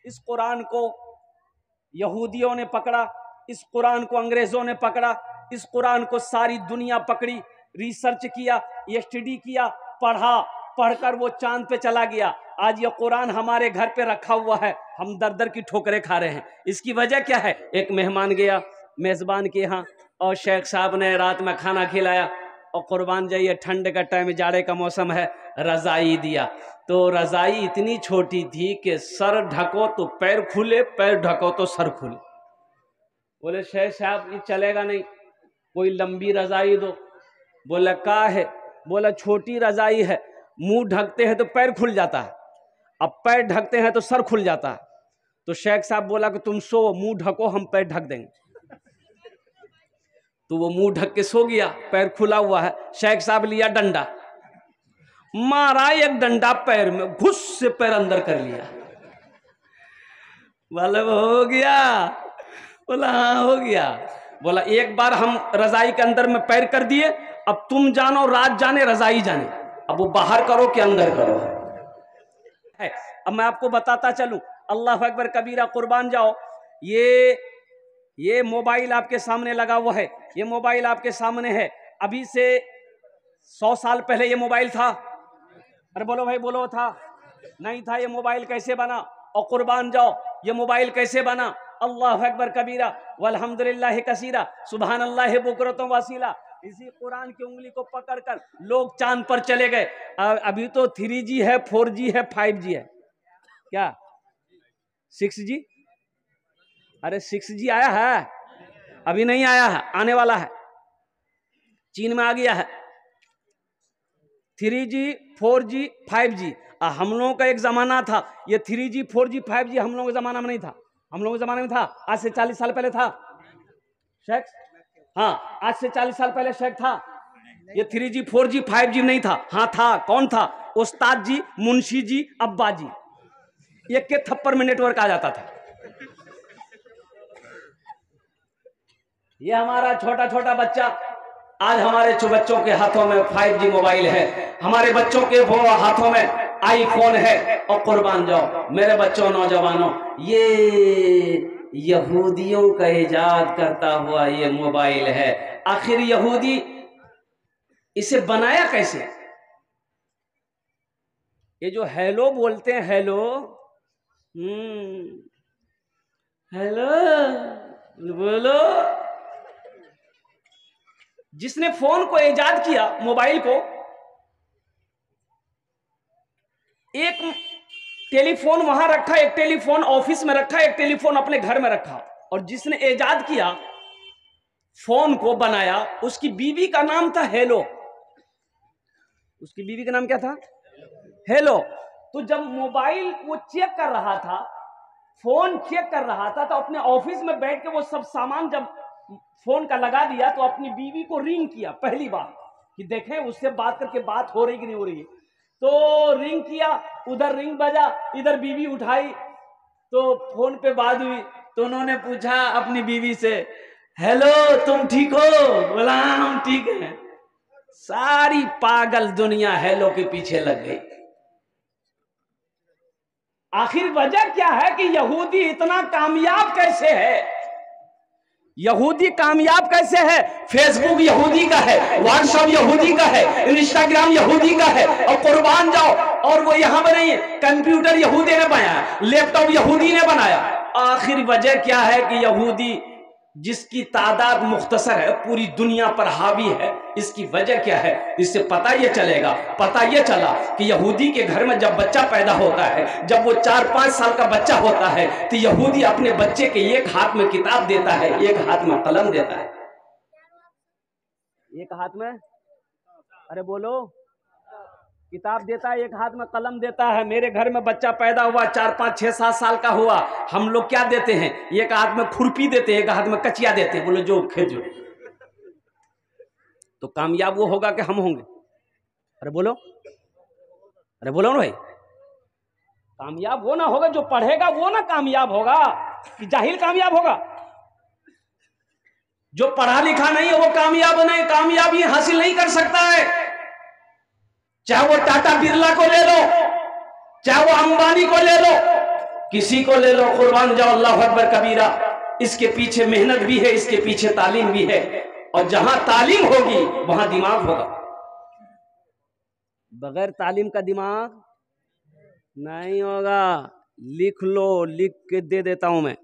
इस कुरान को यहूदियों ने पकड़ा, इस कुरान को अंग्रेजों ने पकड़ा, इस कुरान को सारी दुनिया पकड़ी, रिसर्च किया, स्टडी किया, पढ़ा, पढ़कर वो चांद पे चला गया। आज ये कुरान हमारे घर पे रखा हुआ है, हम दर दर की ठोकरें खा रहे हैं। इसकी वजह क्या है? एक मेहमान गया मेजबान के यहाँ और शेख साहब ने रात में खाना खिलाया और कुर्बान जाइए ठंड का टाइम, जाड़े का मौसम है, रजाई दिया। तो रजाई इतनी छोटी थी कि सर ढको तो पैर खुले, पैर ढको तो सर खुले। बोले शेख साहब ये चलेगा नहीं, कोई लंबी रजाई दो। बोला का है? बोला छोटी रजाई है, मुंह ढकते हैं तो पैर खुल जाता है, अब पैर ढकते हैं तो सर खुल जाता है। तो शेख साहब बोला कि तुम सो, मुंह ढको, हम पैर ढक देंगे। तो वो मुंह ढक के सो गया, पैर खुला हुआ है। शेख साहब लिया डंडा, मारा एक डंडा पैर में, घुस से पैर अंदर कर लिया। बोला हो गया? बोला हाँ हो गया। बोला एक बार हम रजाई के अंदर में पैर कर दिए, अब तुम जानो, रात जाने, रजाई जाने, अब वो बाहर करो कि अंदर करो है। अब मैं आपको बताता चलूं, अल्लाह अकबर कबीरा, कुर्बान जाओ। ये मोबाइल आपके सामने लगा हुआ है, ये मोबाइल आपके सामने है। अभी से 100 साल पहले ये मोबाइल था? अरे बोलो भाई बोलो, था? नहीं था। ये मोबाइल कैसे बना? और कुर्बान जाओ ये मोबाइल कैसे बना? अल्लाह अकबर कबीरा वल्हम्दुलिल्लाह कसीरा सुभान अल्लाह बुकरतुम वसीला। इसी कुरान की उंगली को पकड़कर लोग चांद पर चले गए। अभी तो 3G है, 4G है, 5G है, क्या 6G? अरे 6G आया है? अभी नहीं आया है, आने वाला है, चीन में आ गया है। 3G 4G 5G। हम लोगों का एक जमाना था, ये 3G 4G 5G हम लोगों के जमाना में नहीं था। हम लोगों के जमाने में था, आज से 40 साल पहले था शेख। हाँ, आज से 40 साल पहले शेख था। ये 3G 4G 5G नहीं था। हाँ था। कौन था? उस्ताद जी, मुंशी जी, अब्बा जी, एक के थप्पड़ में नेटवर्क आ जाता था। ये हमारा छोटा छोटा बच्चा, आज हमारे बच्चों के हाथों में 5G मोबाइल है, हमारे बच्चों के वो हाथों में आईफोन है। और कुर्बान जाओ मेरे बच्चों, नौजवानों, ये यहूदियों का इजाद करता हुआ ये मोबाइल है। आखिर यहूदी इसे बनाया कैसे? ये जो हेलो बोलते हैं, हेलो हेलो बोलो, जिसने फोन को इजाद किया, मोबाइल को, एक टेलीफोन वहां रखा, एक टेलीफोन ऑफिस में रखा, एक टेलीफोन अपने घर में रखा। और जिसने इजाद किया, फोन को बनाया, उसकी बीवी का नाम था हेलो। उसकी बीवी का नाम क्या था? हेलो। तो जब मोबाइल वो चेक कर रहा था, फोन चेक कर रहा था, तो अपने ऑफिस में बैठ के वो सब सामान जब फोन का लगा दिया, तो अपनी बीवी को रिंग किया पहली बार कि देखें उससे बात करके बात हो रही कि नहीं हो रही है। तो रिंग किया, उधर रिंग बजा, इधर बीवी उठाई, तो फोन पे बात हुई। तो उन्होंने पूछा अपनी बीवी से, हेलो तुम ठीक हो? बोला हम ठीक हैं। सारी पागल दुनिया हेलो के पीछे लग गई। आखिर वजह क्या है कि यहूदी इतना कामयाब कैसे है? यहूदी कामयाब कैसे है? फेसबुक यहूदी का है, व्हाट्सएप यहूदी का है, इंस्टाग्राम यहूदी का है। और कुर्बान जाओ, और वो यहां पर नहीं है, कंप्यूटर यहूदी ने बनाया, लैपटॉप यहूदी ने बनाया। आखिर वजह क्या है कि यहूदी जिसकी तादाद मुख्तसर है, पूरी दुनिया पर हावी है, इसकी वजह क्या है? इससे पता ये चलेगा, पता ये चला कि यहूदी के घर में जब बच्चा पैदा होता है, जब वो 4-5 साल का बच्चा होता है, तो यहूदी अपने बच्चे के एक हाथ में किताब देता है, एक हाथ में कलम देता है। एक हाथ में, अरे बोलो, किताब देता है, एक हाथ में कलम देता है। मेरे घर में बच्चा पैदा हुआ, 4-5-6-7 साल का हुआ, हम लोग क्या देते हैं? एक हाथ में खुरपी देते हैं, एक हाथ में कचिया देते हैं, बोलो जो खेजो। तो कामयाब वो होगा कि हम होंगे? अरे बोलो, अरे बोलो ना भाई, कामयाब वो ना होगा जो पढ़ेगा, वो ना कामयाब होगा, कि जाहिल कामयाब होगा? जो पढ़ा लिखा नहीं है वो कामयाब नहीं, कामयाबी हासिल नहीं कर सकता है। चाहे वो टाटा बिरला को ले लो, चाहे वो अंबानी को ले लो, किसी को ले लो, कुर्बान जाओ, अल्लाह अकबर कबीरा। इसके पीछे मेहनत भी है, इसके पीछे तालीम भी है, और जहां तालीम होगी वहां दिमाग होगा। बगैर तालीम का दिमाग नहीं होगा। लिख लो, लिख के दे देता हूं मैं।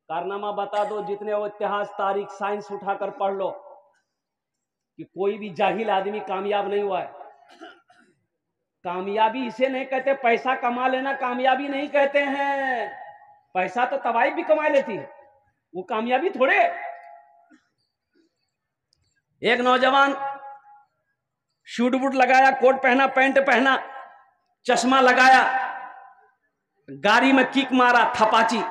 कारनामा बता दो, जितने वो इतिहास, तारीख, साइंस उठाकर पढ़ लो, कि कोई भी जाहिल आदमी कामयाब नहीं हुआ है। कामयाबी इसे नहीं कहते, पैसा कमा लेना कामयाबी नहीं कहते हैं। पैसा तो तबाही भी कमा लेती है, वो कामयाबी थोड़े। एक नौजवान शूट बूट लगाया, कोट पहना, पैंट पहना, चश्मा लगाया, गाड़ी में किक मारा, थपाची।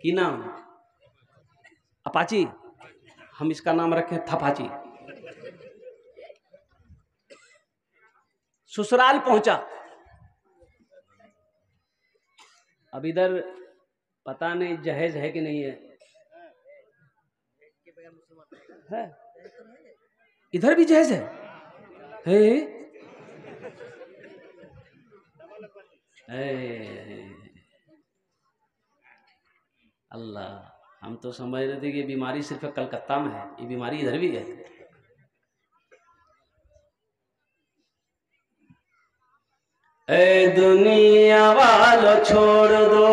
की नाम अपाची, हम इसका नाम रखे थपाची। ससुराल पहुंचा। अब इधर पता नहीं जहेज है कि नहीं है, इधर भी जहेज है? अल्लाह, हम तो समझ रहे थे कि बीमारी सिर्फ कलकत्ता में है, ये बीमारी इधर भी है। ए दुनिया वालों छोड़ दो,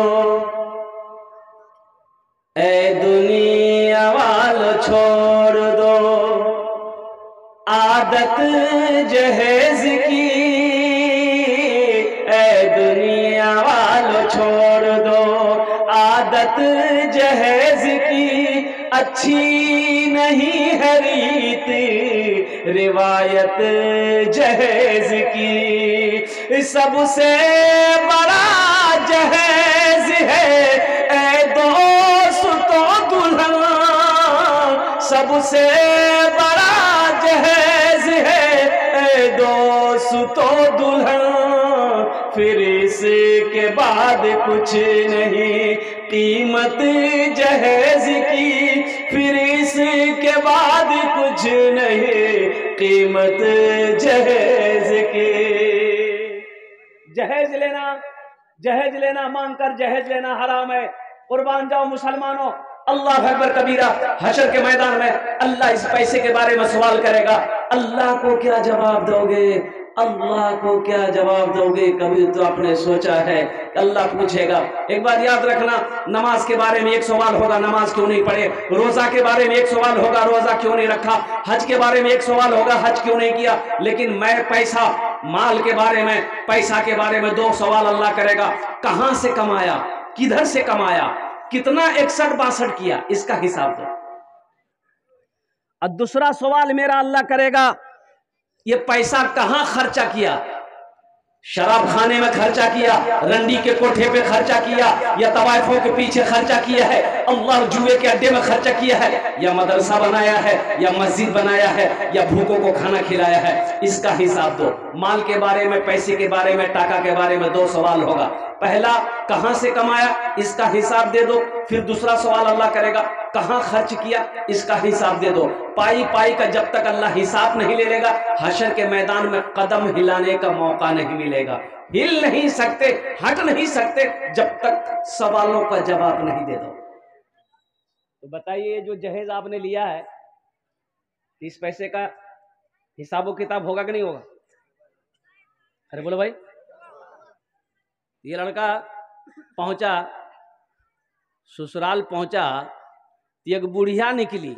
ए दुनिया वालों छोड़ दो, आदत जहेज की, ए दुनिया वालों छोड़ दो, आदत जहेज की, अच्छी नहीं है रीत रिवायत जहेज की। सबसे बड़ा जहेज है ए दोस्तों दुल्हन, सबसे बड़ा जहेज है ए दोस्तों दुल्हन, फिर इसके बाद कुछ नहीं कीमत जहेज की, फिर इसके बाद कुछ नहीं कीमत जहेज की। जहेज लेना मांगकर जहेज लेना हराम है। कुर्बान जाओ मुसलमानों, अल्लाह अकबर कबीरा। हशर के मैदान में अल्लाह इस पैसे के बारे में सवाल करेगा। अल्लाह को क्या जवाब दोगे? अल्लाह को क्या जवाब दोगे? कभी तो आपने सोचा है अल्लाह पूछेगा। एक बात याद रखना, नमाज के बारे में एक सवाल होगा, नमाज क्यों नहीं पढ़े। रोजा के बारे में एक सवाल होगा, रोजा क्यों नहीं रखा। हज के बारे में एक सवाल होगा, हज क्यों नहीं किया। लेकिन मैं पैसा, माल के बारे में, पैसा के बारे में 2 सवाल अल्लाह करेगा। कहां से कमाया, किधर से कमाया, कितना 61-62 किया, इसका हिसाब दो। और दूसरा सवाल मेरा अल्लाह करेगा, ये पैसा कहां खर्चा किया। शराब खाने में खर्चा किया, रंडी के कोठे पे खर्चा किया, या तवाइफों के पीछे खर्चा किया है, अल्लाह जुए के अड्डे में खर्चा किया है, या मदरसा बनाया है, या मस्जिद बनाया है, या भूखों को खाना खिलाया है। इसका हिसाब दो। माल के बारे में, पैसे के बारे में, टाका के बारे में 2 सवाल होगा। पहला, कहां से कमाया, इसका हिसाब दे दो। फिर दूसरा सवाल अल्लाह करेगा, कहां खर्च किया, इसका हिसाब दे दो। पाई पाई का जब तक अल्लाह हिसाब नहीं ले लेगा, हशर के मैदान में कदम हिलाने का मौका नहीं मिलेगा। हिल नहीं सकते, हट नहीं सकते जब तक सवालों का जवाब नहीं दे दो। तो बताइए, जो जहेज आपने लिया है, इस पैसे का हिसाब किताब होगा कि नहीं होगा? अरे बोलो भाई। ये लड़का पहुंचा, ससुराल पहुंचा, एक बुढ़िया निकली।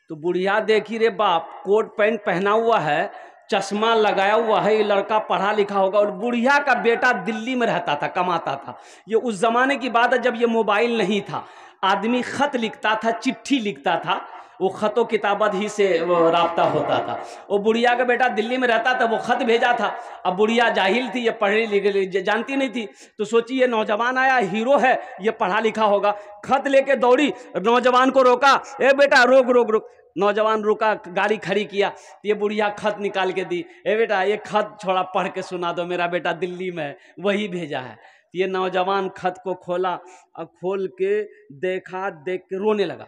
तो बुढ़िया देखी, रे बाप, कोट पैंट पहना हुआ है, चश्मा लगाया हुआ है, ये लड़का पढ़ा लिखा होगा। और बुढ़िया का बेटा दिल्ली में रहता था, कमाता था। ये उस जमाने की बात है जब ये मोबाइल नहीं था। आदमी खत लिखता था, चिट्ठी लिखता था, वो खतों किताबत ही से वो राब्ता होता था। वो बुढ़िया का बेटा दिल्ली में रहता था, वो खत भेजा था। अब बुढ़िया जाहिल थी, ये पढ़ी लिखी जानती नहीं थी, तो सोची ये नौजवान आया, हीरो है, ये पढ़ा लिखा होगा। खत लेके दौड़ी, नौजवान को रोका, ए बेटा रोक रोक रोक। नौजवान रुका, गाड़ी खड़ी किया, ये बुढ़िया खत निकाल के दी। ए बेटा, ये खत छोड़ा पढ़ के सुना दो, मेरा बेटा दिल्ली में है, वही भेजा है। ये नौजवान खत को खोला और खोल के देखा, देख के रोने लगा।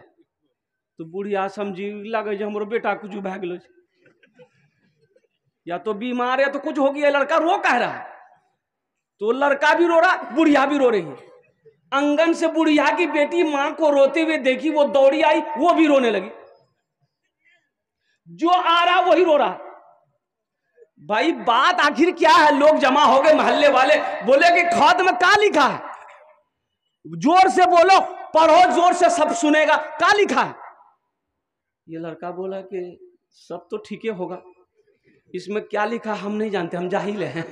तो बुढ़िया समझी लगे जो हमारे बेटा कुछ भै गलो, या तो बीमार है तो कुछ हो गया, लड़का रो कह रहा है। तो लड़का भी रो रहा, बुढ़िया भी रो रही है। आंगन से बुढ़िया की बेटी मां को रोते हुए देखी, वो दौड़ी आई, वो भी रोने लगी। जो आ रहा वही रो रहा। भाई बात आखिर क्या है? लोग जमा हो गए, मोहल्ले वाले बोले कि खत में क्या लिखा है? जोर से बोलो, पढ़ो जोर से, सब सुनेगा, क्या लिखा है? ये लड़का बोला कि सब तो ठीक ही होगा, इसमें क्या लिखा हम नहीं जानते, हम जाहिल हैं।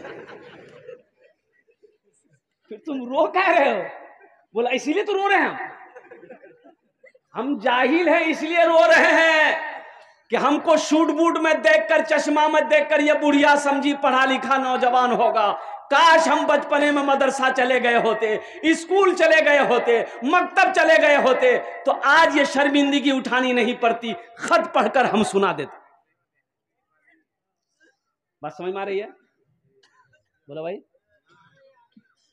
फिर तुम रो कह रहे हो? बोला इसीलिए तो रो रहे हैं हम जाहिल हैं, इसलिए रो रहे हैं कि हमको शूट बूट में देखकर, चश्मा में देखकर ये बुढ़िया समझी पढ़ा लिखा नौजवान होगा। काश हम बचपने में मदरसा चले गए होते, स्कूल चले गए होते, मकतब चले गए होते, तो आज ये शर्मिंदगी उठानी नहीं पड़ती, खत पढ़कर हम सुना देते। बात समझ में आ रही है? बोलो भाई।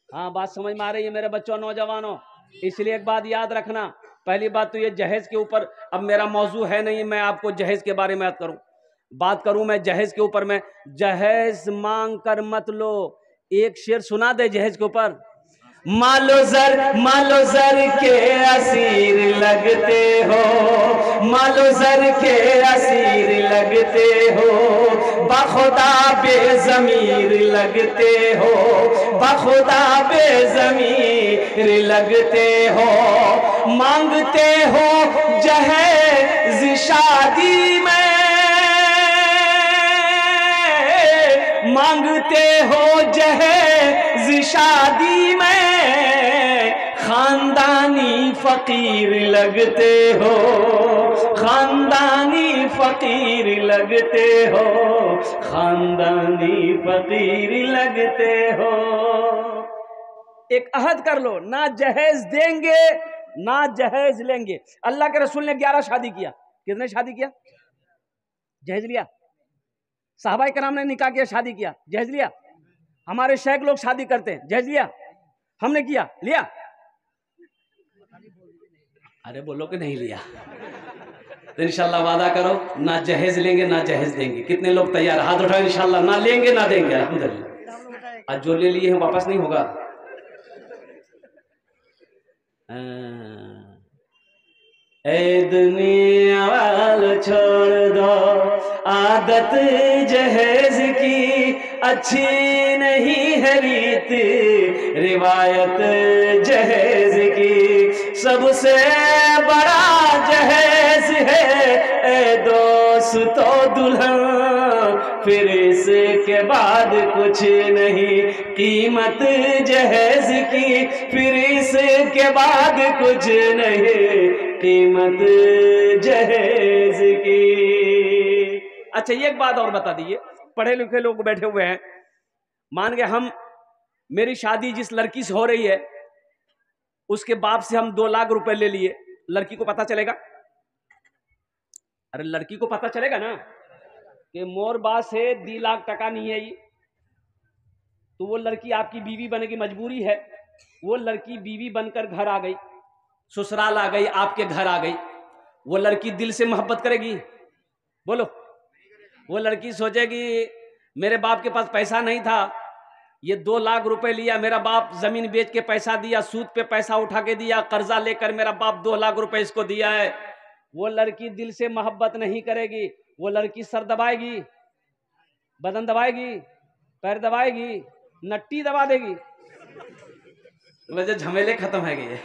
हाँ, बात समझ में आ रही है मेरे बच्चों, नौजवानों? इसलिए एक बात याद रखना, पहली बात तो ये जहेज के ऊपर, अब मेरा मौजू है नहीं, मैं आपको जहेज के बारे में बात करूं मैं जहेज के ऊपर। मैं जहेज मांग कर मत लो, एक शेर सुना दे जहेज के ऊपर। मालो जर के असीर लगते हो, मालो जर के असीर लगते हो, बखुदा बेज़मीर लगते हो, बखुदा बेज़मीर लगते हो। मांगते हो जहेज शादी में, मांगते हो जहेज शादी में, खानदानी फकीर लगते हो, खानदानी फकीर लगते हो, खानदानी फकीर लगते हो। एक अहद कर लो, ना जहेज देंगे ना जहेज लेंगे। अल्लाह के रसूल ने 11 शादी किया। कितने शादी किया? जहेज लिया? साहबा कराम ने निकाह किया, शादी किया, जहेज लिया? हमारे शेख लोग शादी करते हैं, जहेज लिया? हमने किया, लिया? अरे बोलो कि नहीं लिया? तो इंशाल्लाह वादा करो, ना जहेज लेंगे ना जहेज देंगे। कितने लोग तैयार? हाथ उठाओ। इंशाल्लाह ना लेंगे ना देंगे। अल्हम्दुलिल्लाह। आज जो ले लिए हैं वापस नहीं होगा। ए दुनिया वालों छोड़ दो आदत जहेज की, अच्छी नहीं है रीत रिवायत जहेज की। सबसे बड़ा जहेज है ए दोस्तों दुल्हन, फिर इसके बाद कुछ नहीं कीमत जहेज की, फिर इसके बाद कुछ नहीं कीमत जहेज की। अच्छा, ये एक बात और बता दीजिए, पढ़े लिखे लोग बैठे हुए हैं, मान गए हम, मेरी शादी जिस लड़की से हो रही है उसके बाप से हम 2 लाख रुपए ले लिए, लड़की को पता चलेगा? अरे लड़की को पता चलेगा ना कि मोर बात से 2 लाख टका नहीं है ये, तो वो लड़की आपकी बीवी बनने की मजबूरी है। वो लड़की बीवी बनकर घर आ गई, ससुराल आ गई, आपके घर आ गई, वो लड़की दिल से मोहब्बत करेगी? बोलो। वो लड़की सोचेगी मेरे बाप के पास पैसा नहीं था, ये 2 लाख रुपए लिया, मेरा बाप जमीन बेच के पैसा दिया, सूद पे पैसा उठा के दिया, कर्जा लेकर मेरा बाप 2 लाख रुपए इसको दिया है। वो लड़की दिल से मोहब्बत नहीं करेगी। वो लड़की सर दबाएगी, बदन दबाएगी, पैर दबाएगी, नट्टी दबा देगी, वजह झमेले खत्म है गए।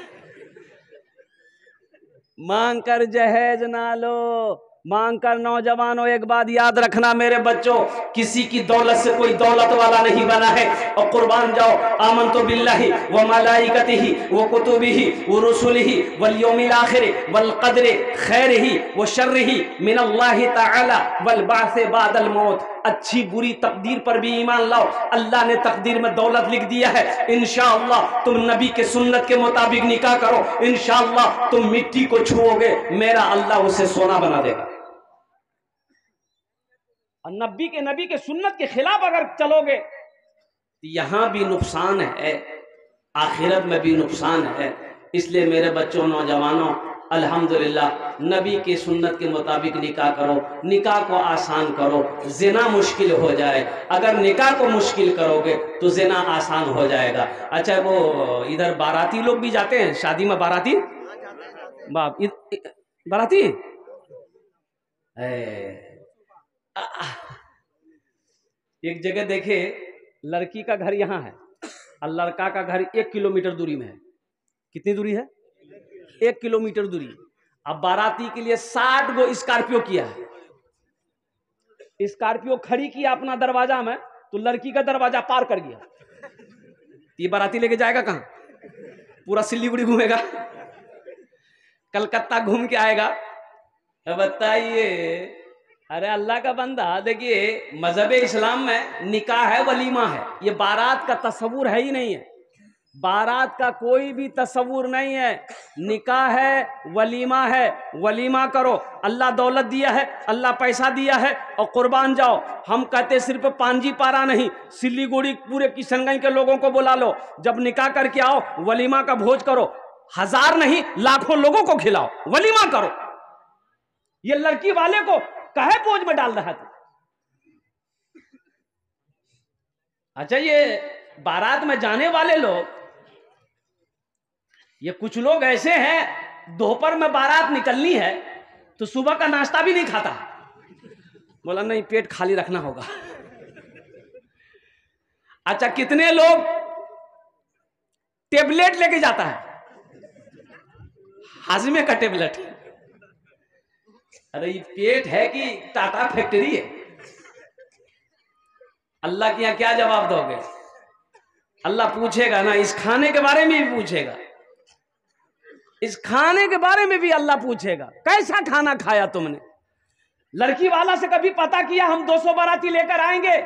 मांग कर जहेज ना लो, मांग कर। नौजवानों एक बात याद रखना मेरे बच्चों, किसी की दौलत से कोई दौलत वाला नहीं बना है। और कुर्बान जाओ, आमनतु बिल्लाहि व मलाइकतिहि व कुतुबिहि व रुसुलिहि वल यौमिल आखिर वल क़द्रि खैरिहि व शर्रिहि मिनल्लाहि तआला वल बाअस बादल मौत। अच्छी बुरी तकदीर पर भी ईमान लाओ। अल्लाह ने तकदीर में दौलत लिख दिया है, इंशाअल्लाह तुम नबी के सुन्नत के मुताबिक निकाह करो, इंशाअल्लाह तुम मिट्टी को छुओगे, मेरा अल्लाह उसे सोना बना देगा। और नबी के सुन्नत के खिलाफ अगर चलोगे यहां भी नुकसान है, आखिरत में भी नुकसान है। इसलिए मेरे बच्चों, नौजवानों, अल्हम्दुलिल्लाह नबी की सुन्नत के मुताबिक निकाह करो, निकाह को आसान करो, ज़िना मुश्किल हो जाए। अगर निकाह को मुश्किल करोगे तो ज़िना आसान हो जाएगा। अच्छा, वो इधर बाराती लोग भी जाते हैं शादी में, बाराती बाप बाराती एक जगह देखे, लड़की का घर यहाँ है और लड़का का घर 1 किलोमीटर दूरी में है। कितनी दूरी है? 1 किलोमीटर दूरी। अब बाराती के लिए 60 गो स्कॉर्पियो किया है, स्कॉर्पियो खड़ी किया अपना दरवाजा में, तो लड़की का दरवाजा पार कर गया। ये बाराती लेके जाएगा कहाँ? पूरा सिलीगुड़ी घूमेगा, कलकत्ता घूम के आएगा। बताइए, अरे अल्लाह का बंदा, देखिए मजहब इस्लाम में निकाह है, वलीमा है, ये बारात का तस्वुर है ही नहीं है। बारात का कोई भी तस्वुर नहीं है, निकाह है, वलीमा है। वलीमा करो, अल्लाह दौलत दिया है, अल्लाह पैसा दिया है और कुर्बान जाओ। हम कहते सिर्फ पांजी पारा नहीं, सिलीगुड़ी पूरे किशनगंज के लोगों को बुला लो, जब निकाह करके आओ वलीमा का भोज करो, 1000 नहीं लाखों लोगों को खिलाओ, वलीमा करो। ये लड़की वाले को काहे बोझ में डाल रहा था? अच्छा, ये बारात में जाने वाले लोग, ये कुछ लोग ऐसे हैं, दोपहर में बारात निकलनी है तो सुबह का नाश्ता भी नहीं खाता, बोला नहीं पेट खाली रखना होगा। अच्छा, कितने लोग टेबलेट लेके जाता है, हाजमे का टेबलेट। अरे ये पेट है कि टाटा फैक्ट्री है? अल्लाह के यहां क्या जवाब दोगे? अल्लाह पूछेगा ना, इस खाने के बारे में भी पूछेगा, इस खाने के बारे में भी अल्लाह पूछेगा, कैसा खाना खाया तुमने? लड़की वाला से कभी पता किया हम 200 बाराती लेकर आएंगे,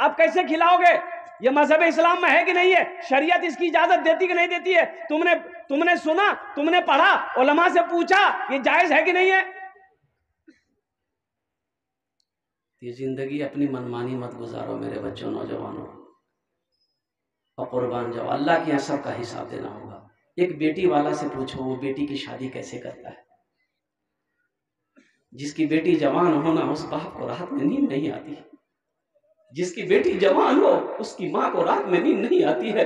आप कैसे खिलाओगे? ये मजहब इस्लाम में है कि नहीं है? शरीयत इसकी इजाजत देती कि नहीं देती है? तुमने सुना, तुमने पढ़ा, उलमा से पूछा, ये जायज है कि नहीं है? ये जिंदगी अपनी मनमानी मत गुजारो मेरे बच्चों, नौजवानों, और कुर्बान जाओ। अल्लाह के यहाँ सबका हिसाब देना होगा। एक बेटी वाला से पूछो, वो बेटी की शादी कैसे करता है? जिसकी बेटी जवान हो ना, उस बाप को रात में नींद नहीं आती। जिसकी बेटी जवान हो, उसकी माँ को रात में नींद नहीं आती है।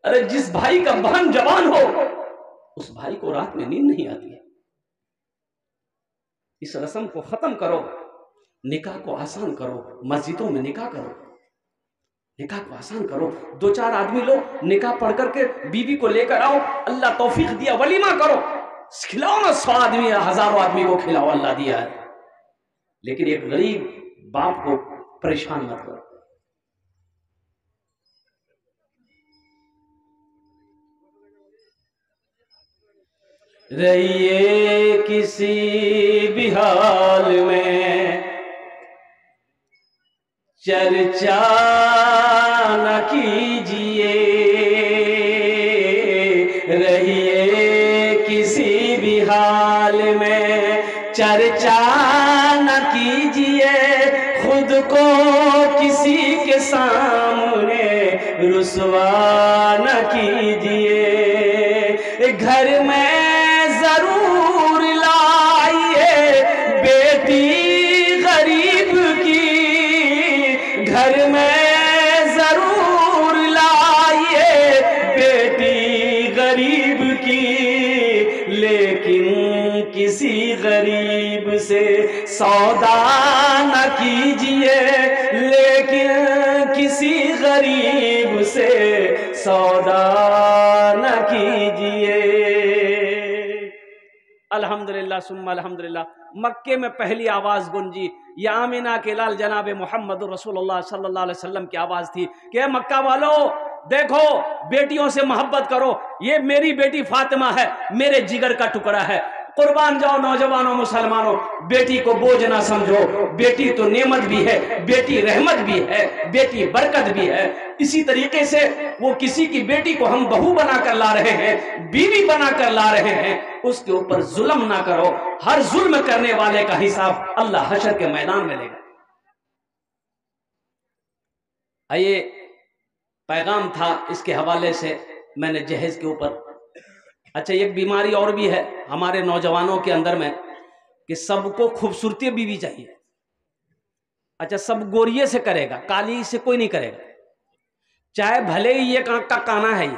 अरे जिस भाई का बहन जवान हो, उस भाई को रात में नींद नहीं आती है। इस रस्म को खत्म करो, निकाह को आसान करो, मस्जिदों में निकाह करो, निकाह को आसान करो। 2-4 आदमी लो, निकाह पढ़ करके बीवी को लेकर आओ, अल्लाह तौफीक दिया, वलीमा करो, खिलाओ ना, 100 आदमी 1000 आदमी को खिलाओ, अल्लाह दिया है। लेकिन एक गरीब बाप को परेशान मत करो। रहिए किसी भी हाल में, चर्चा न कीजिए, रहिए किसी भी हाल में, चर्चा न कीजिए, खुद को किसी के सामने रुसवा न कीजिए। घर में जरूर लाइए बेटी गरीब की, घर में जरूर लाइए बेटी गरीब की, लेकिन किसी गरीब से सौदा न कीजिए, लेकिन किसी गरीब से सौदा न कीजिए। अल्हम्दुलिल्लाह सुम्मा अल्हम्दुलिल्लाह। मक्के में पहली आवाज गुंजी, या आमिना के लाल जनाब मोहम्मद रसूलुल्लाह सल्लल्लाहु अलैहि वसल्लम की आवाज थी कि मक्का वालों देखो, बेटियों से मोहब्बत करो, ये मेरी बेटी फातिमा है, मेरे जिगर का टुकड़ा है, कुर्बान जाओ नौजवानों मुसलमानों, बेटी को बोझ ना समझो, बेटी तो नेमत भी है, बेटी रहमत भी है, बेटी बरकत भी है। इसी तरीके से वो किसी की बेटी को हम बहू बनाकर ला रहे हैं, बीवी बनाकर ला रहे हैं, उसके ऊपर जुल्म ना करो। हर जुल्म करने वाले का हिसाब अल्लाह हशर के मैदान में लेगा। आइए, पैगाम था, इसके हवाले से मैंने जहेज के ऊपर अच्छा, एक बीमारी और भी है हमारे नौजवानों के अंदर में कि सबको खूबसूरती बीवी चाहिए। अच्छा, सब गोरिये से करेगा, काली से कोई नहीं करेगा, चाहे भले ही एक आंख का काना है ये,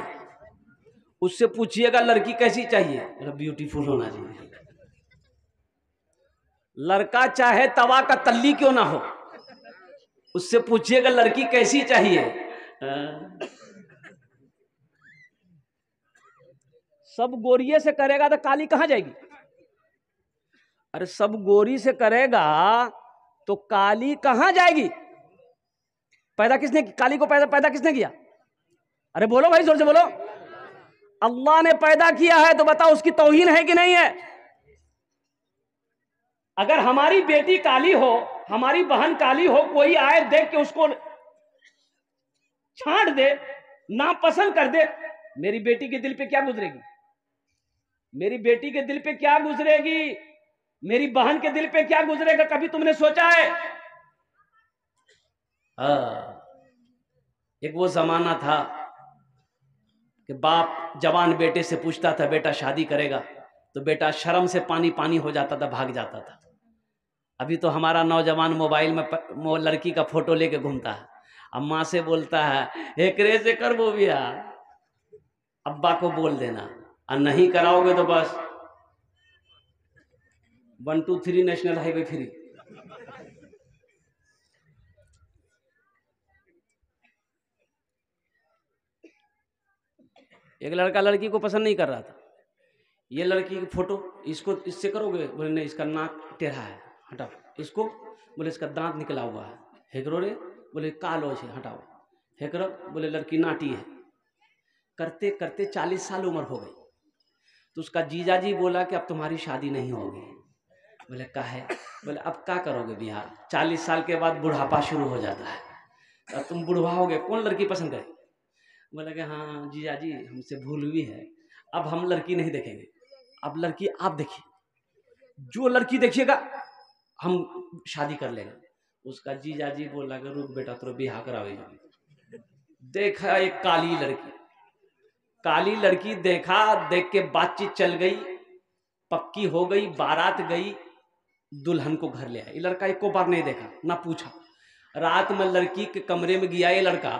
उससे पूछिएगा लड़की कैसी चाहिए, ब्यूटीफुल होना चाहिए। लड़का चाहे तवा का तल्ली क्यों ना हो, उससे पूछिएगा लड़की कैसी चाहिए। सब गोरिये से करेगा तो काली कहां जाएगी? अरे सब गोरी से करेगा तो काली कहां जाएगी? पैदा किसने, काली को पैदा किसने किया? अरे बोलो भाई, जोर से बोलो। अल्लाह ने पैदा किया है, तो बताओ उसकी तौहीन है कि नहीं है? अगर हमारी बेटी काली हो, हमारी बहन काली हो, कोई आए देख के उसको छांट दे, नापसंद कर दे, मेरी बेटी के दिल पे क्या गुजरेगी? मेरी बेटी के दिल पे क्या गुजरेगी? मेरी बहन के दिल पे क्या गुजरेगा? कभी तुमने सोचा है? एक वो जमाना था कि बाप जवान बेटे से पूछता था बेटा शादी करेगा, तो बेटा शर्म से पानी पानी हो जाता था, भाग जाता था। अभी तो हमारा नौजवान मोबाइल में लड़की का फोटो लेके घूमता है, अब माँ से बोलता है एकरे से कर वो भी, अब्बा को बोल देना, और नहीं कराओगे तो बस 123 नेशनल हाईवे फ्री। एक लड़का लड़की को पसंद नहीं कर रहा था, ये लड़की की फोटो, इसको इससे करोगे, बोले नहीं इसका नाक टेढ़ा है हटाओ, इसको बोले इसका दांत निकला हुआ है, हेकरो रे, बोले कालो से हटाओ, हेकरो, बोले लड़की नाटी है। करते करते 40 साल उम्र हो गई, तो उसका जीजाजी बोला कि अब तुम्हारी शादी नहीं होगी। बोले काहे? बोले अब क्या करोगे बिहार, 40 साल के बाद बुढ़ापा शुरू हो जाता है, अब तुम बुढ़वा होगे, कौन लड़की पसंद करे? बोला कि हाँ जीजाजी हमसे भूल हुई है, अब हम लड़की नहीं देखेंगे, अब लड़की आप देखिए, जो लड़की देखिएगा हम शादी कर लेंगे। उसका जीजाजी बोला कि रुक बेटा तो बिहार करावेगा। देखा एक काली लड़की, काली लड़की देखा, देख के बातचीत चल गई, पक्की हो गई, बारात गई, दुल्हन को घर ले आया। ये लड़का एक को बार नहीं देखा ना पूछा, रात में लड़की के कमरे में गया ये लड़का,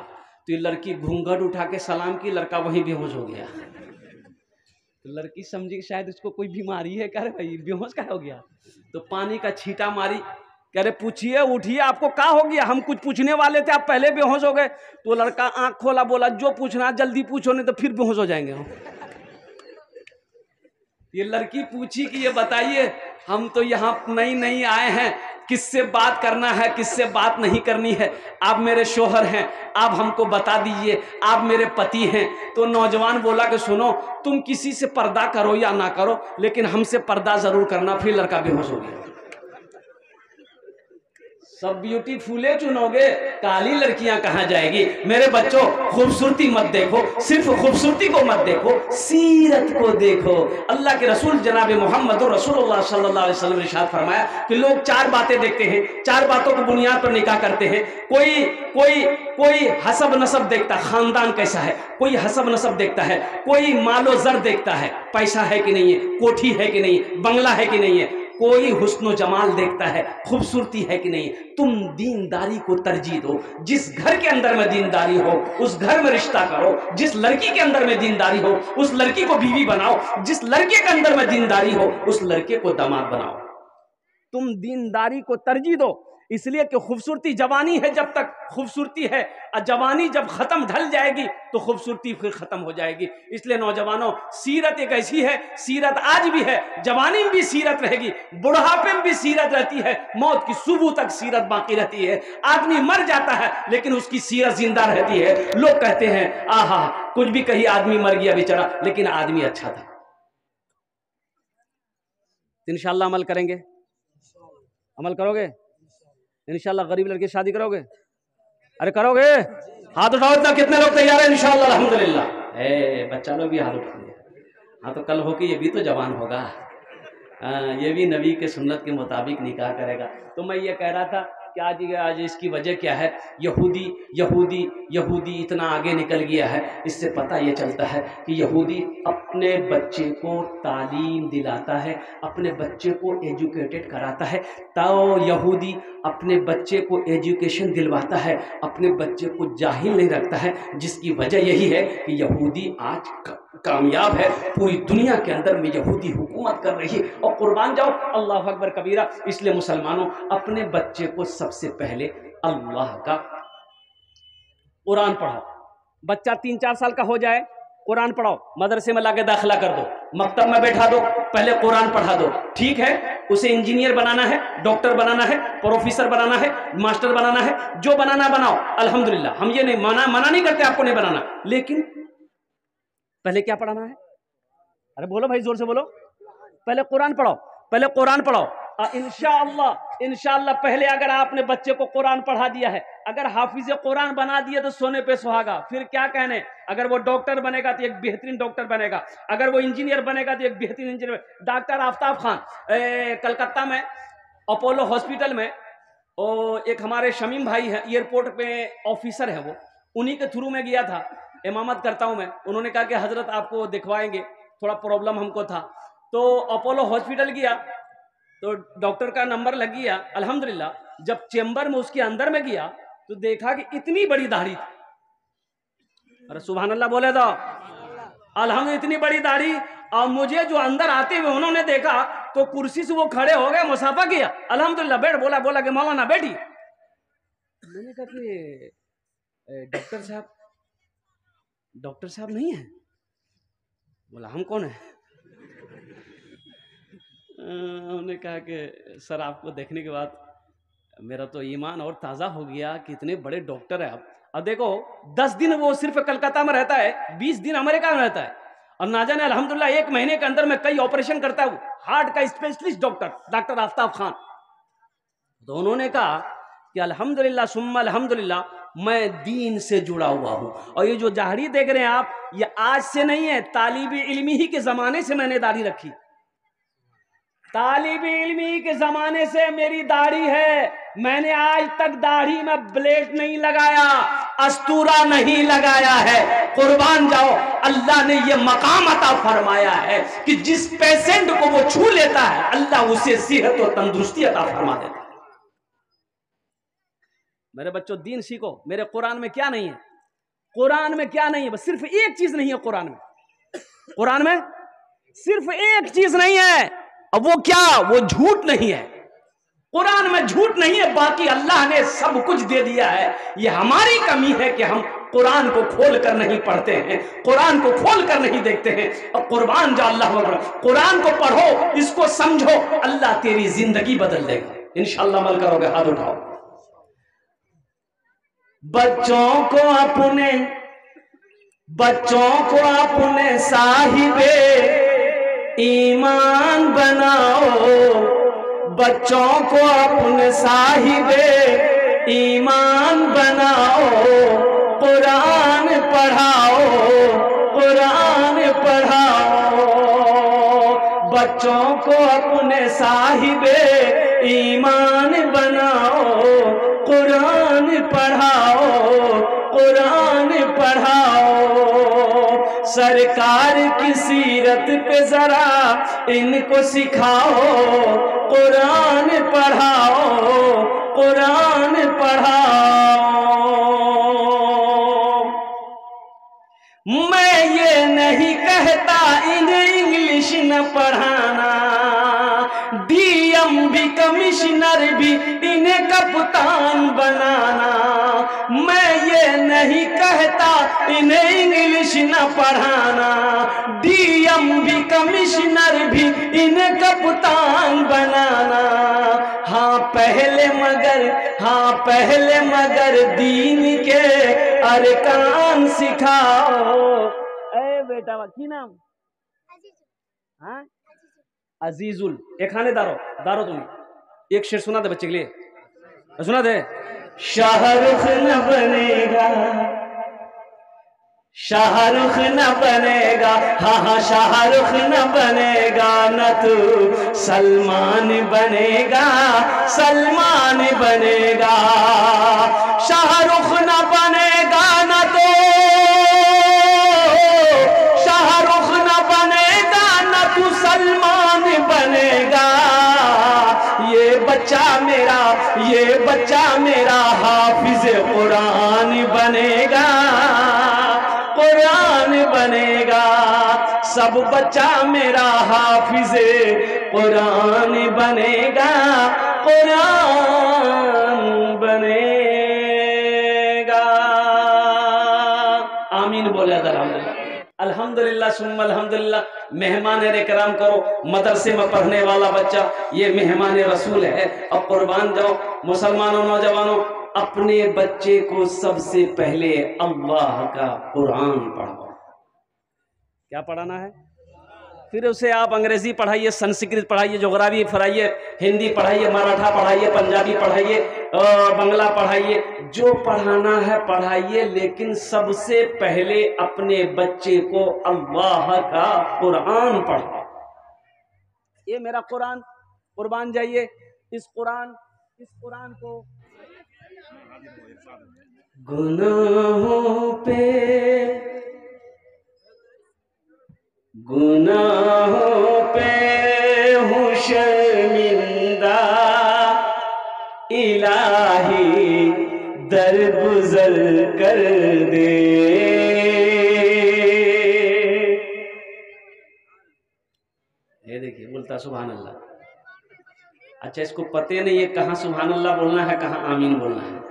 तो ये लड़की घूंघट उठा के सलाम की, लड़का वहीं बेहोश हो गया। तो लड़की समझी कि शायद उसको कोई बीमारी है, कह रहे भाई बेहोश क्या हो गया, तो पानी का छींटा मारी, कह रहे पूछिए उठिए आपको क्या हो गया, हम कुछ पूछने वाले थे आप पहले बेहोश हो गए। तो लड़का आंख खोला, बोला जो पूछना जल्दी पूछो नहीं तो फिर बेहोश हो जाएंगे हम। ये लड़की पूछी कि ये बताइए हम तो यहाँ नई नई आए हैं, किससे बात करना है किससे बात नहीं करनी है, आप मेरे शोहर हैं, आप हमको बता दीजिए, आप मेरे पति हैं। तो नौजवान बोला कि सुनो तुम किसी से पर्दा करो या ना करो, लेकिन हमसे पर्दा जरूर करना। फिर लड़का बेहोश हो गया। सब ब्यूटीफुले चुनोगे, काली लड़कियां कहां जाएगी? मेरे बच्चों खूबसूरती मत देखो, सिर्फ खूबसूरती को मत देखो, सीरत को देखो। अल्लाह के रसूल जनाब मोहम्मद रसूलुल्लाह सल्लल्लाहु अलैहि वसल्लम ने इरशाद फरमाया कि लोग 4 बातें देखते हैं, 4 बातों की बुनियाद पर निकाह करते हैं। कोई कोई कोई हसब नसब देखता, खानदान कैसा है, कोई हसब नसब देखता है, कोई मालो जर देखता है, पैसा है कि नहीं है, कोठी है कि नहीं है, बंगला है कि नहीं है, कोई हुस्न जमाल देखता है, खूबसूरती है कि नहीं। तुम दीनदारी को तरजीह दो। जिस घर के अंदर में दीनदारी हो उस घर में रिश्ता करो, जिस लड़की के अंदर में दीनदारी हो उस लड़की को बीवी बनाओ, जिस लड़के के अंदर में दीनदारी हो उस लड़के को दामाद बनाओ। तुम दीनदारी को तरजीह दो, इसलिए कि खूबसूरती जवानी है जब तक खूबसूरती है, और जवानी जब खत्म ढल जाएगी तो खूबसूरती फिर खत्म हो जाएगी। इसलिए नौजवानों, सीरत एक ऐसी है, सीरत आज भी है, जवानी में भी सीरत रहेगी, बुढ़ापे में भी सीरत रहती है, मौत की सुबह तक सीरत बाकी रहती है। आदमी मर जाता है लेकिन उसकी सीरत जिंदा रहती है। लोग कहते हैं आहा कुछ भी कही, आदमी मर गया बेचारा, लेकिन आदमी अच्छा था। इंशाअल्लाह अमल करेंगे, अमल करोगे इंशाल्लाह। गरीब लड़की शादी करोगे? अरे करोगे? हाथ उठाओ, इतना कितने लोग तैयार हैं? इंशाल्लाह अल्हम्दुलिल्लाह। बच्चा लोग भी हाथ उठा दिया। हाँ तो कल हो कि ये भी तो जवान होगा, ये भी नबी के सुन्नत के मुताबिक निकाह करेगा। तो मैं ये कह रहा था क्या जी आज इसकी वजह क्या है? यहूदी यहूदी यहूदी इतना आगे निकल गया है। इससे पता ये चलता है कि यहूदी अपने बच्चे को तालीम दिलाता है, अपने बच्चे को एजुकेटेड कराता है। तो यहूदी अपने बच्चे को एजुकेशन दिलवाता है, अपने बच्चे को जाहिल नहीं रखता है, जिसकी वजह यही है कि यहूदी आज कामयाब है। पूरी दुनिया के अंदर में यहूदी हुकूमत कर रही है। और कुर्बान जाओ, अल्लाह अकबर कबीरा। इसलिए मुसलमानों, अपने बच्चे को सबसे पहले अल्लाह का कुरान पढ़ाओ। बच्चा 3-4 साल का हो जाए, कुरान पढ़ाओ, मदरसे में लाके दाखिला कर दो, मकतब में बैठा दो, पहले कुरान पढ़ा दो। ठीक है, उसे इंजीनियर बनाना है, डॉक्टर बनाना है, प्रोफेसर बनाना है, मास्टर बनाना है, जो बनाना बनाओ, अल्हम्दुलिल्लाह। हम ये नहीं मना नहीं करते आपको नहीं बनाना, लेकिन पहले क्या पढ़ाना है? अरे बोलो भाई, जोर से बोलो। पहले कुरान पढ़ाओ, पहले कुरान पढ़ाओ। इंशाअल्लाह पहले अगर आपने बच्चे को कुरान पढ़ा दिया है, अगर हाफिज कुरान बना दिया तो सोने पे सुहागा, फिर क्या कहने। अगर वो डॉक्टर बनेगा तो एक बेहतरीन डॉक्टर बनेगा, अगर वो इंजीनियर बनेगा तो एक बेहतरीन इंजीनियर। डॉक्टर आफ्ताब खान कलकत्ता में अपोलो हॉस्पिटल में, और एक हमारे शमीम भाई हैं, एयरपोर्ट पे ऑफिसर है, वो उन्हीं के थ्रू में गया था। इमामत करता हूं मैं। उन्होंने कहा कि हजरत आपको दिखवाएंगे, थोड़ा प्रॉब्लम हमको था। तो अपोलो हॉस्पिटल गया तो डॉक्टर का नंबर लग गया, अल्हम्दुलिल्लाह। जब चेंबर में उसके अंदर में गया तो देखा कि इतनी बड़ी दाढ़ी थी। अरे सुभान अल्लाह बोले तो अल्हम्दुलिल्लाह, इतनी बड़ी दाढ़ी। और मुझे जो अंदर आते हुए उन्होंने देखा तो कुर्सी से वो खड़े हो गए, मुसाफा किया, अल्हम्दुलिल्लाह। बैठ बोला कि मौलाना बैठी। मैंने कहा कि डॉक्टर साहब नहीं है। बोला हम कौन है? उन्होंने कहा कि सर आपको देखने के बाद मेरा तो ईमान और ताज़ा हो गया कि इतने बड़े डॉक्टर है आप। अब देखो 10 दिन वो सिर्फ कलकत्ता में रहता है, 20 दिन अमेरिका में रहता है, और ना जाने अल्हम्दुलिल्लाह 1 महीने के अंदर में कई ऑपरेशन करता है। हार्ट का स्पेशलिस्ट डॉक्टर आफ्ताब खान। तो उन्होंने कहा कि अल्हम्दुलिल्लाह सुम्मा अल्हम्दुलिल्लाह, मैं दीन से जुड़ा हुआ हूं। और ये जो दाढ़ी देख रहे हैं आप, ये आज से नहीं है, तालिब इल्मी ही के जमाने से मैंने दाढ़ी रखी। तालिब इल्मी के जमाने से मेरी दाढ़ी है। मैंने आज तक दाढ़ी में ब्लेड नहीं लगाया, अस्तूरा नहीं लगाया है। कुर्बान जाओ, अल्लाह ने ये मकाम अता फरमाया है कि जिस पेशेंट को वो छू लेता है, अल्लाह उसे सेहत और तंदुरुस्ती अता फरमा देता है। मेरे बच्चों, दीन सीखो। मेरे कुरान में क्या नहीं है? कुरान में क्या नहीं है? बस सिर्फ एक चीज नहीं है कुरान में। कुरान में सिर्फ एक चीज नहीं है, अब वो क्या? वो झूठ नहीं है। कुरान में झूठ नहीं है, बाकी अल्लाह ने सब कुछ दे दिया है। ये हमारी कमी है कि हम कुरान को खोल कर नहीं पढ़ते हैं, कुरान को खोल कर नहीं देखते हैं। और कुर्बान जा अल्लाह अकबर, कुरान को पढ़ो, इसको समझो, अल्लाह तेरी जिंदगी बदल देगा इंशाअल्लाह। अमल करोगे, हाथ उठाओ। बच्चों को अपने साहिबे ईमान बनाओ, बच्चों को अपने साहिबे ईमान बनाओ। कुरान पढ़ाओ, कुरान पढ़ाओ। बच्चों को अपने साहिबे ईमान बनाओ, कुरान पढ़ाओ, कुरान पढ़ाओ। सरकार की सीरत पे जरा इनको सिखाओ, कुरान पढ़ाओ, कुरान पढ़ाओ। मैं ये नहीं कहता इन्हें इंग्लिश न पढ़ाना, डीएम भी कमिश्नर भी इन्हें कप्तान बनाना। मैं ये नहीं कहता इन्हें इंग्लिश न पढ़ाना, डीएम भी कमिश्नर भी इन्हें कप्तान बनाना। हाँ पहले मगर दीन के अरकान सिखाओ। ए बेटा की नाम? हाँ अजीजुल। एक खाने दारो तुम्हें एक शेर सुना दे बच्चे के लिए, सुना दे। शाहरुख न बनेगा, शाहरुख न बनेगा, हाँ हाँ शाहरुख न बनेगा, न तू सलमान बनेगा, सलमान बनेगा। शाहरुख न बनेगा न तो शाहरुख न बनेगा, न तू सलमान बनेगा। ये बच्चा मेरा हाफिज कुरान बनेगा, कुरान बनेगा। सब बच्चा मेरा हाफिज कुरान बनेगा, कुरान बनेगा। आमीन बोले अल्हम्दुलिल्लाह। अल्हम्दुलिल्लाह सुम्मा अल्हम्दुलिल्लाह। मेहमान इकराम करो, मदरसे में पढ़ने वाला बच्चा ये मेहमान रसूल है। और कुर्बान जाओ मुसलमानों, नौजवानों, अपने बच्चे को सबसे पहले अल्लाह का कुरान पढ़ाओ। क्या पढ़ाना है? फिर उसे आप अंग्रेजी पढ़ाइए, संस्कृत पढ़ाइए, ज्योग्राफी पढ़ाइए, हिंदी पढ़ाइए, मराठा पढ़ाइए, पंजाबी पढ़ाइए, बंगला पढ़ाइए, जो पढ़ाना है पढ़ाइए, लेकिन सबसे पहले अपने बच्चे को अल्लाह का कुरान पढ़ाओ। ये मेरा कुरान, कुर्बान जाइए। इस कुरान को गुनाहों पे हूँ शर्मिंदा, इलाही दरगुजर कर दे। ये देखिए बोलता सुभान अल्लाह। अच्छा, इसको पते नहीं है कहाँ सुभान अल्लाह बोलना है, कहाँ आमीन बोलना है।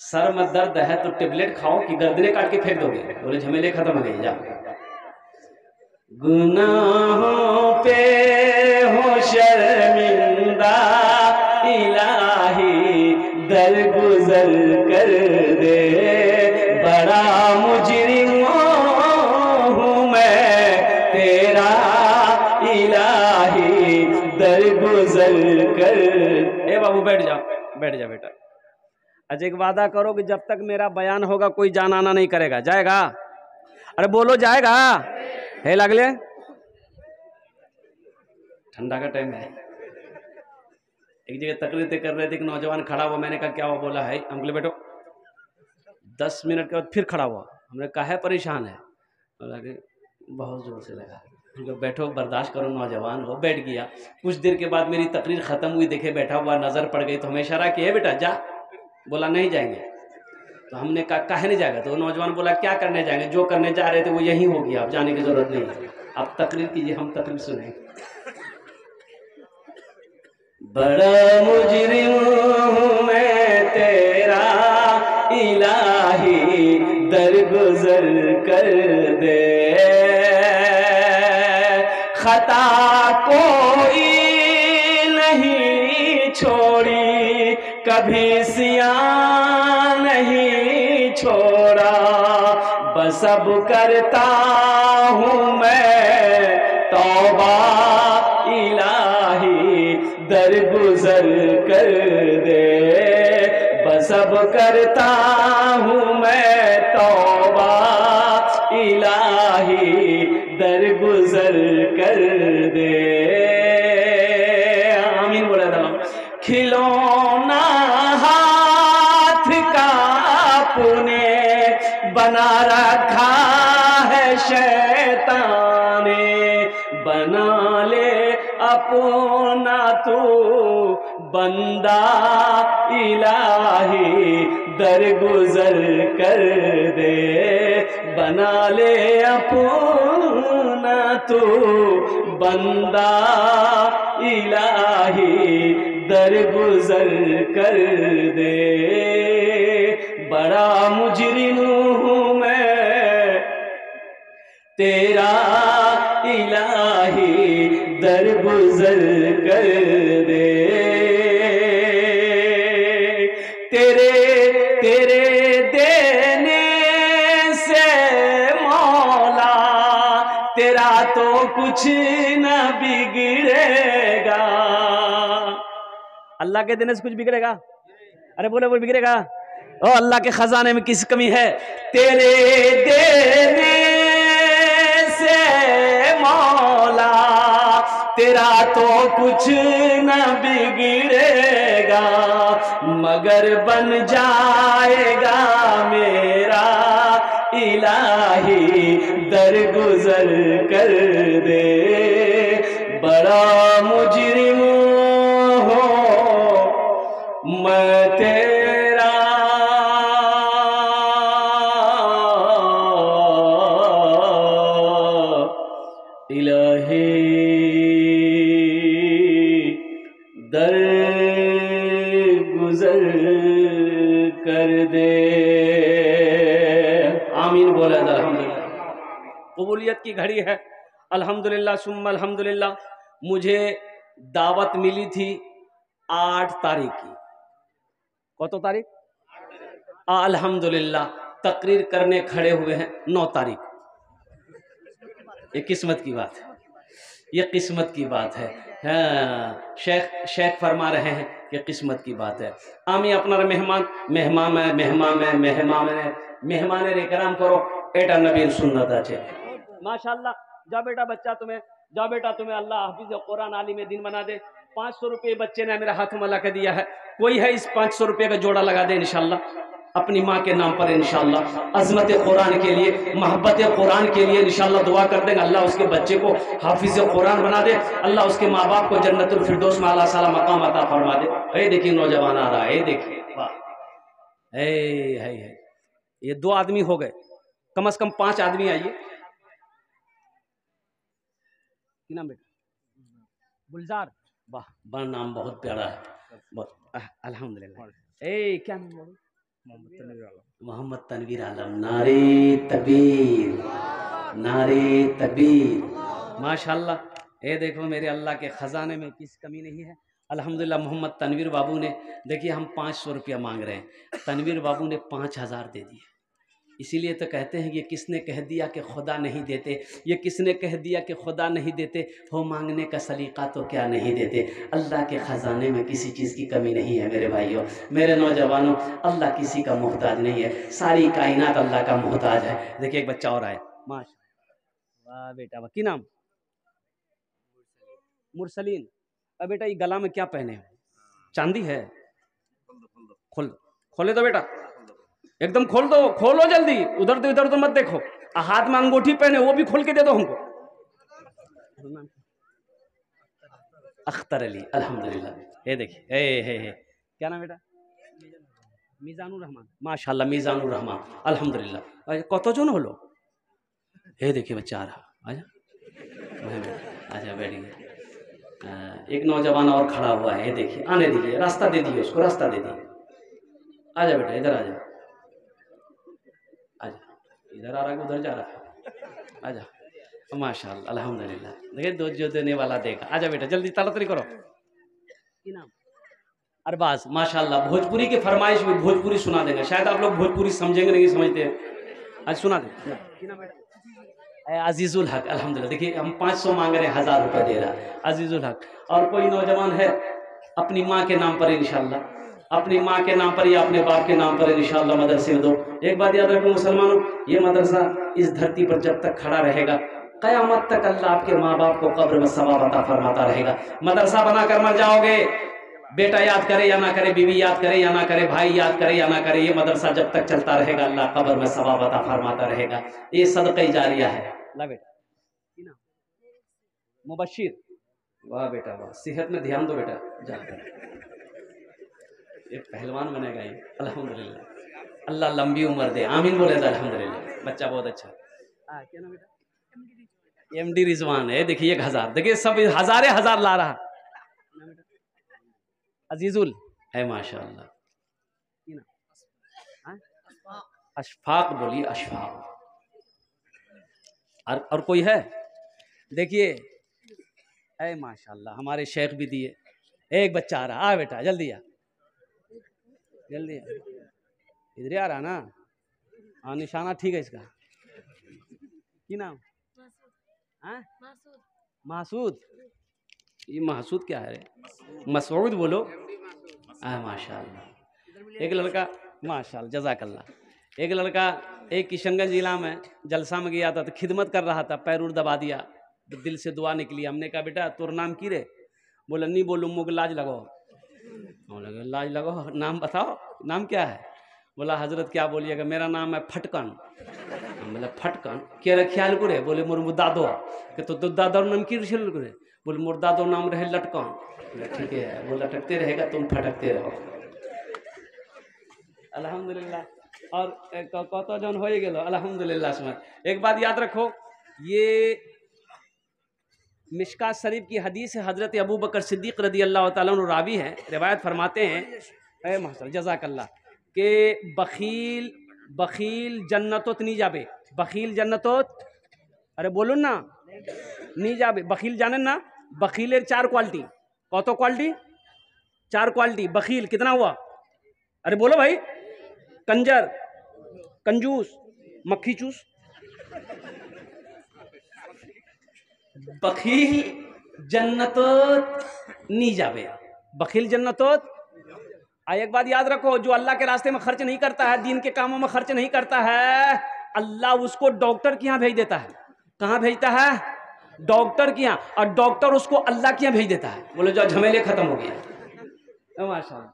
सर में दर्द है तो टेबलेट खाओ कि गर्दने काट के फेंक दोगे? बोले झमेले खत्म हो गए, जा। गुनाहों पे हो शर्मिंदा, इलाही दरगुजर कर दे। बड़ा मुजरिम हूँ मैं तेरा, इलाही दरगुजर कर। ए बाबू बैठ जा बेटा। आज एक वादा करो कि जब तक मेरा बयान होगा कोई जान आना नहीं करेगा। जाएगा? अरे बोलो जाएगा? है लगले? ठंडा का टाइम है। एक जगह तकरीर कर रहे थे कि नौजवान खड़ा हुआ, मैंने कहा क्या हुआ? बोला है अंकल बैठो। 10 मिनट के बाद फिर खड़ा हुआ, हमने कहा है परेशान है? बोला कि बहुत जोर से लगा। बैठो, बर्दाश्त करो, नौजवान हो। बैठ गया। कुछ देर के बाद मेरी तकरीर खत्म हुई, देखे बैठा हुआ, नजर पड़ गई तो हमें इशारा किया बेटा जा। बोला नहीं जाएंगे। तो हमने कहा काहे नहीं जाएगा? तो नौजवान बोला क्या करने जाएंगे, जो करने जा रहे थे वो यही हो गया, अब जाने की जरूरत नहीं है, आप तकरीर कीजिए, हम तकरीर सुने। बड़ा मुजरिम हूँ मैं तेरा, इलाही दरगुजर कर दे। खता कोई नहीं छोड़ी, कभी सियां नहीं छोड़ा। बस अब करता हूँ मैं तौबा, इलाही दरगुजर कर दे। बस अब करता हूँ मैं तौबा, इलाही दरगुजर कर दे। आमीन बोला था। खिलौना हाथ का अपने बना रखा है शैतान ने, बना ले अपना तू बंदा, इलाही दरगुजर कर दे। बना ले अपना तू बंदा, इलाही दरगुजर कर दे। बड़ा मुजरिम हूँ मैं तेरा, इलाही दरगुजर कर दे। तेरे देने से मौला, तेरा तो कुछ न बिगड़ेगा। अल्लाह के देने से कुछ बिगड़ेगा? अरे बोले वो बिगड़ेगा? ओ अल्लाह के खजाने में किस कमी है? तेरे देने से मौला तेरा तो कुछ न बिगड़ेगा, मगर बन जाएगा मेरा इलाही दरगुजर कर दे। बड़ा मुजरिम हो मैं तेरा, इलाही दर गुजर कर दे। आमीन बोला था। अल्हम्दुलिल्लाह कबूलियत की घड़ी है। अल्हम्दुलिल्लाह सुम्मा अल्हम्दुलिल्लाह। मुझे दावत मिली थी 8 तारीख की। कौन तारीख? अल्हम्दुलिल्लाह तकरीर करने खड़े हुए हैं 9 तारीख। ये किस्मत की बात है, ये किस्मत की बात है। हाँ, शेख फरमा रहे हैं कि किस्मत की बात है। आमी अपना मेहमान कराम करो एटा नबीर सुन्नत আছে। माशाल्लाह। जा बेटा बच्चा तुम्हें, जा बेटा तुम्हें अल्लाह हाफिज कुरान आलिम दिन बना दे। 500 रुपये बच्चे ने मेरा हाथ में ला के दिया है। कोई है इस 500 रुपये का जोड़ा लगा दे इंशाल्लाह अपनी माँ के नाम पर इंशाल्लाह। अज़मत कुरान के लिए, मोहब्बत कुरान के लिए इंशाल्लाह दुआ कर देंगे। अल्लाह उसके बच्चे को हाफिज कुरान बना दे। अल्लाह उसके माँ बाप को जन्नतुल फिरदौस में आला साला मकाम अता फरमा दे। ये देखिए नौजवान आ रहा है, ये देखिए वाह। है ये 2 आदमी हो गए, कम से कम 5 आदमी आइए। नाम बेटा? गुलजार। वाह, बड़ा नाम, बहुत प्यारा है। अल्हम्दुलिल्लाह। क्या नाम बोलो? मोहम्मद तनवीर आलम। नारे तकबीर, नारे तकबीर। माशाल्लाह। ये देखो मेरे अल्लाह के खजाने में किस कमी नहीं है। अल्हम्दुलिल्लाह मोहम्मद तनवीर बाबू ने, देखिए हम 500 रुपया मांग रहे हैं, तनवीर बाबू ने 5000 दे दिए। इसीलिए तो कहते हैं ये किसने कह दिया कि खुदा नहीं देते, ये किसने कह दिया कि खुदा नहीं देते, हो मांगने का सलीका तो क्या नहीं देते। अल्लाह के ख़जाने में किसी चीज़ की कमी नहीं है मेरे भाइयों, मेरे नौजवानों। अल्लाह किसी का मोहताज नहीं है, सारी कायनात अल्लाह का मोहताज है। देखिए एक बच्चा और आया, माशा वाह बेटा, वाह की नाम? मुरसलीन। अब बेटा ये गला में क्या पहने हो? चांदी है? खोले दो बेटा, एकदम खोल दो, खोलो जल्दी, उधर तो इधर तो मत देखो। हाथ में अंगूठी पहने वो भी खोल के दे दो हमको। अख्तर अली। अल्हम्दुलिल्लाह। ये देखिए हे क्या नाम बेटा? मिजानुर रहमान। माशाल्लाह मिजानुर रहमान। अल्हम्दुलिल्लाह। कतजन हलो? हे देखिए बच्चा आ रहा, आजा बैठिए। एक नौजवान और खड़ा हुआ है, देखिए आने दीजिए, रास्ता दे दिए उसको, रास्ता दे दिए। आजा बेटा इधर आजा, इधर आ रहा है उधर जा रहा है, आजा। माशाल्लाह अल्हम्दुलिल्लाह। देखिए दो जो देने वाला देगा। आजा बेटा जल्दी ताड़ाताड़ी करो। की नाम? अरबाज। माशाल्लाह भोजपुरी की फरमाइश में भोजपुरी सुना देंगे। शायद आप लोग भोजपुरी समझेंगे नहीं समझते, आज सुना दें। की नाम बेटा? अजीजुल हक। अल्हम्दुलिल्लाह। देखिए हम 500 मांग रहे हैं, 1000 रुपये दे रहा है अजीजुल हक। और कोई नौजवान है अपनी माँ के नाम पर इंशाल्लाह, अपनी माँ के नाम पर या अपने बाप के नाम पर इंशाल्लाह मदरसे में दो। एक बात याद रखो मुसलमानों, ये मदरसा इस धरती पर जब तक खड़ा रहेगा, क़यामत तक अल्लाह आपके माँ बाप को कब्र में सवाब अता फरमाता रहेगा। मदरसा बना कर मर जाओगे, बेटा याद करे या ना करे, बीवी याद करे या ना करे, भाई याद करे या ना करे, ये मदरसा जब तक चलता रहेगा अल्लाह कब्र में सवाब अता फरमाता रहेगा। ये सदक़े जारिया है। ला बेटा मुबशिर। वाह बेटा वाह, सेहत में ध्यान दो बेटा, ये पहलवान बनेगा ये। अल्हम्दुलिल्लाह, अल्लाह लंबी उम्र दे, आमीन बोले तो अल्हम्दुलिल्लाह। बच्चा बहुत अच्छा। क्या नाम बेटा? एमडी रिजवान है। देखिए 1000, देखिए सब हजारे हजार ला रहा। अजीजुल है माशाअल्लाह। अशफाक बोलिए, अशफाक। और कोई है? देखिए है माशाअल्लाह, हमारे शेख भी दिए। एक बच्चा आ रहा, आ बेटा जल्दी आ, जल्दी इधर ही आ रहा ना। हाँ निशाना ठीक है इसका। की नाम? मासूद। ये मासूद क्या है रे? मसूद बोलो। माशाअल्लाह। एक लड़का माशाल्लाह जज़ाकल्लाह। एक लड़का एक किशनगंज जिला में जलसा में गया था, तो खिदमत कर रहा था, पैर उर दबा दिया, तो दिल से दुआ निकली। हमने कहा बेटा तोर नाम की रे? बोला नहीं बोलूँ, मुग लाज लगाओ। बोला लाज लगाओ, नाम बताओ, नाम क्या है? बोला हजरत क्या बोलिएगा, मेरा नाम है फटकन। बोला फटकन क्या ख्याल को रे? बोले मोर मुदादो के तो दादो नाम की रे? बोले मोर दादो नाम रहे लटकन। बोला ठीक है, वो लटकते रहेगा तुम फटकते रहो। अल्हम्दुलिल्लाह। और कत जन हो गेलो अल्हम्दुलिल्लाह। एक बात याद रखो, ये मिशका शरीफ की हदीस है, हजरत अबू बकर सिद्दीक रदी अल्लाह ताला अन्हु रावी हैं, रिवायत फरमाते हैं जज़ाकल्लाह के बखील जन्नतोत नहीं जाबे। बखील जन्नतोत, अरे बोलो ना, नहीं जाबे। बखील जाने ना, बखीलेर 4 क्वालिटी। कत क्वालिटी? 4 क्वालिटी। बखील कितना हुआ? अरे बोलो भाई। कंजर, कंजूस, मक्खी चूस। बखील जन्नतोत नहीं जाबे। बखील जन्नतोत। एक बात याद रखो, जो अल्लाह के रास्ते में खर्च नहीं करता है, दीन के कामों में खर्च नहीं करता है, अल्लाह उसको डॉक्टर के यहाँ भेज देता है। कहाँ भेजता है? डॉक्टर के यहाँ। और डॉक्टर उसको अल्लाह के यहाँ भेज देता है। बोले जो झमेले खत्म हो गया। माशाअल्लाह।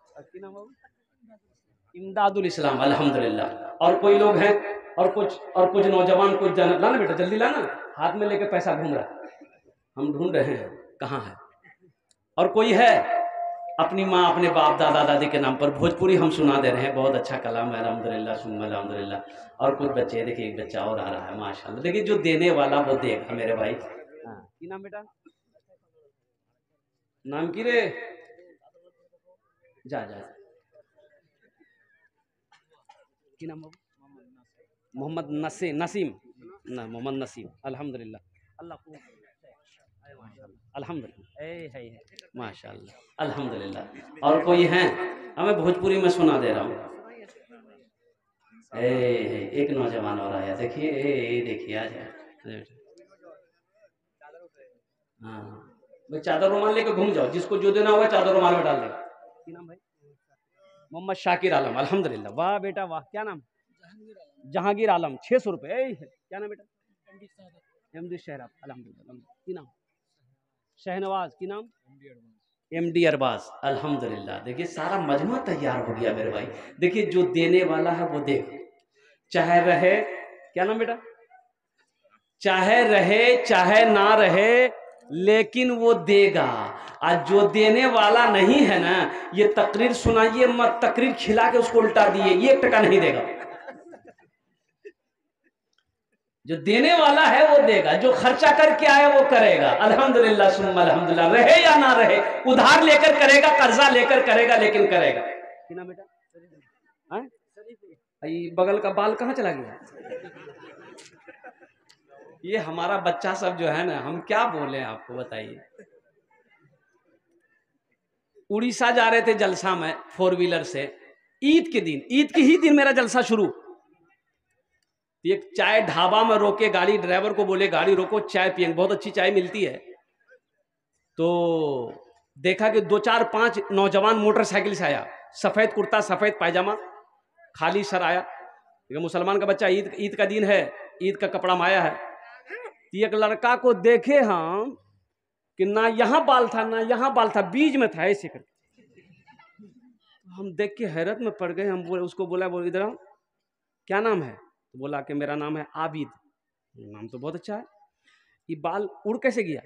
इमदादुल इस्लाम अल्हम्दुलिल्लाह। और कोई लोग हैं, और कुछ नौजवान, कुछ जाना लाना बेटा जल्दी लाना, हाथ में लेके पैसा घूम रहा, हम ढूंढ रहे हैं कहाँ है। और कोई है अपनी माँ अपने बाप दादा दादी के नाम पर भोजपुरी हम सुना दे रहे हैं, बहुत अच्छा कलाम है अल्हम्दुलिल्लाह सुम्मा अल्हम्दुलिल्लाह। और कुछ बच्चे, देखिए एक बच्चा और आ रहा है माशाल्लाह। देखिए जो देने वाला वो देगा मेरे भाई। हाँ की नाम बेटा? नाम की रे? जा की नाम? मोहम्मद नसीम ना, मोहम्मद नसीम अल्हम्दुलिल्लाह। अल्लाह को अल्हम्दुलिल्लाह माशाअल्लाह अल्हम्दुलिल्लाह। और कोई हैं? मैं भोजपुरी में सुना दे रहा हूँ। एक नौजवान और आया, देखिए देखिए आ जाए। हाँ भाई चादर रुमाल लेकर घूम जाओ, जिसको जो देना होगा चादर रुमाल में डाल दे। क्या नाम भाई? मोहम्मद शाकिर आलम अल्हम्दुलिल्लाह। वाह बेटा वाह। क्या नाम? जहांगीर आलम। 600 रुपये। क्या नाम बेटा? एमडी शहराब अल्हम्दुलिल्लाह। की नाम? शहनवाज। की नाम? एमडी अरबाज अल्हम्दुलिल्लाह। देखिए सारा मजमा तैयार हो गया मेरे भाई। देखिए जो देने वाला है वो दे, चाहे रहे। क्या नाम बेटा? चाहे रहे चाहे ना रहे, लेकिन वो देगा। आज जो देने वाला नहीं है ना, ये तकरीर सुनाइए मत, तकरीर खिला के उसको उल्टा दिए, 1 टका नहीं देगा। जो देने वाला है वो देगा, जो खर्चा करके आए वो करेगा। अल्हम्दुलिल्लाह सुम्मा अल्हम्दुलिल्लाह। रहे या ना रहे, उधार लेकर करेगा, कर्जा लेकर करेगा, लेकिन करेगा। क्या बेटा? बगल का बाल कहाँ चला गया? ये हमारा बच्चा सब जो है ना, हम क्या बोले आपको बताइए। उड़ीसा जा रहे थे जलसा में 4 व्हीलर से, ईद के दिन, ईद के ही दिन मेरा जलसा शुरू। एक चाय ढाबा में रोके गाड़ी, ड्राइवर को बोले गाड़ी रोको चाय पियेंगे, बहुत अच्छी चाय मिलती है। तो देखा कि 2 4 5 नौजवान मोटरसाइकिल से आया, सफेद कुर्ता सफेद पायजामा, खाली सर आया। मुसलमान का बच्चा, ईद का दिन है, ईद का कपड़ा माया है। एक लड़का को देखे हम कि ना यहाँ बाल था ना यहाँ बाल था, बीच में था ऐसे कर। हम देख के हैरत में पड़ गए। हम उसको बोला इधर आओ, क्या नाम है? तो बोला कि मेरा नाम है आबिद। नाम तो बहुत अच्छा है, ये बाल उड़ कैसे गया?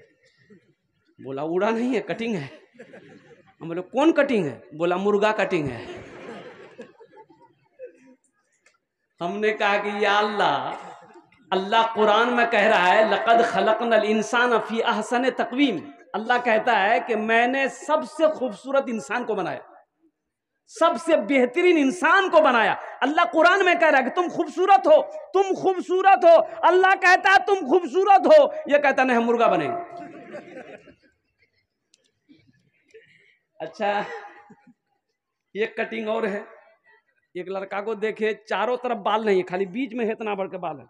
बोला उड़ा नहीं है, कटिंग है। हम बोले कौन कटिंग है? बोला मुर्गा कटिंग है। हमने कहा कि या अल्लाह कुरान में कह रहा है लक़द खलक़नल इंसान फी अहसन तक़वीम। अल्लाह कहता है कि मैंने सबसे खूबसूरत इंसान को बनाया, सबसे बेहतरीन इंसान को बनाया। अल्लाह कुरान में कह रहा है कि तुम खूबसूरत हो, तुम खूबसूरत हो। अल्लाह कहता है तुम खूबसूरत हो, ये कहता नहीं हम मुर्गा बनेंगे। अच्छा ये कटिंग और है। एक लड़का को देखे चारों तरफ बाल नहीं है, खाली बीच में है, इतना बड़ के बाल है।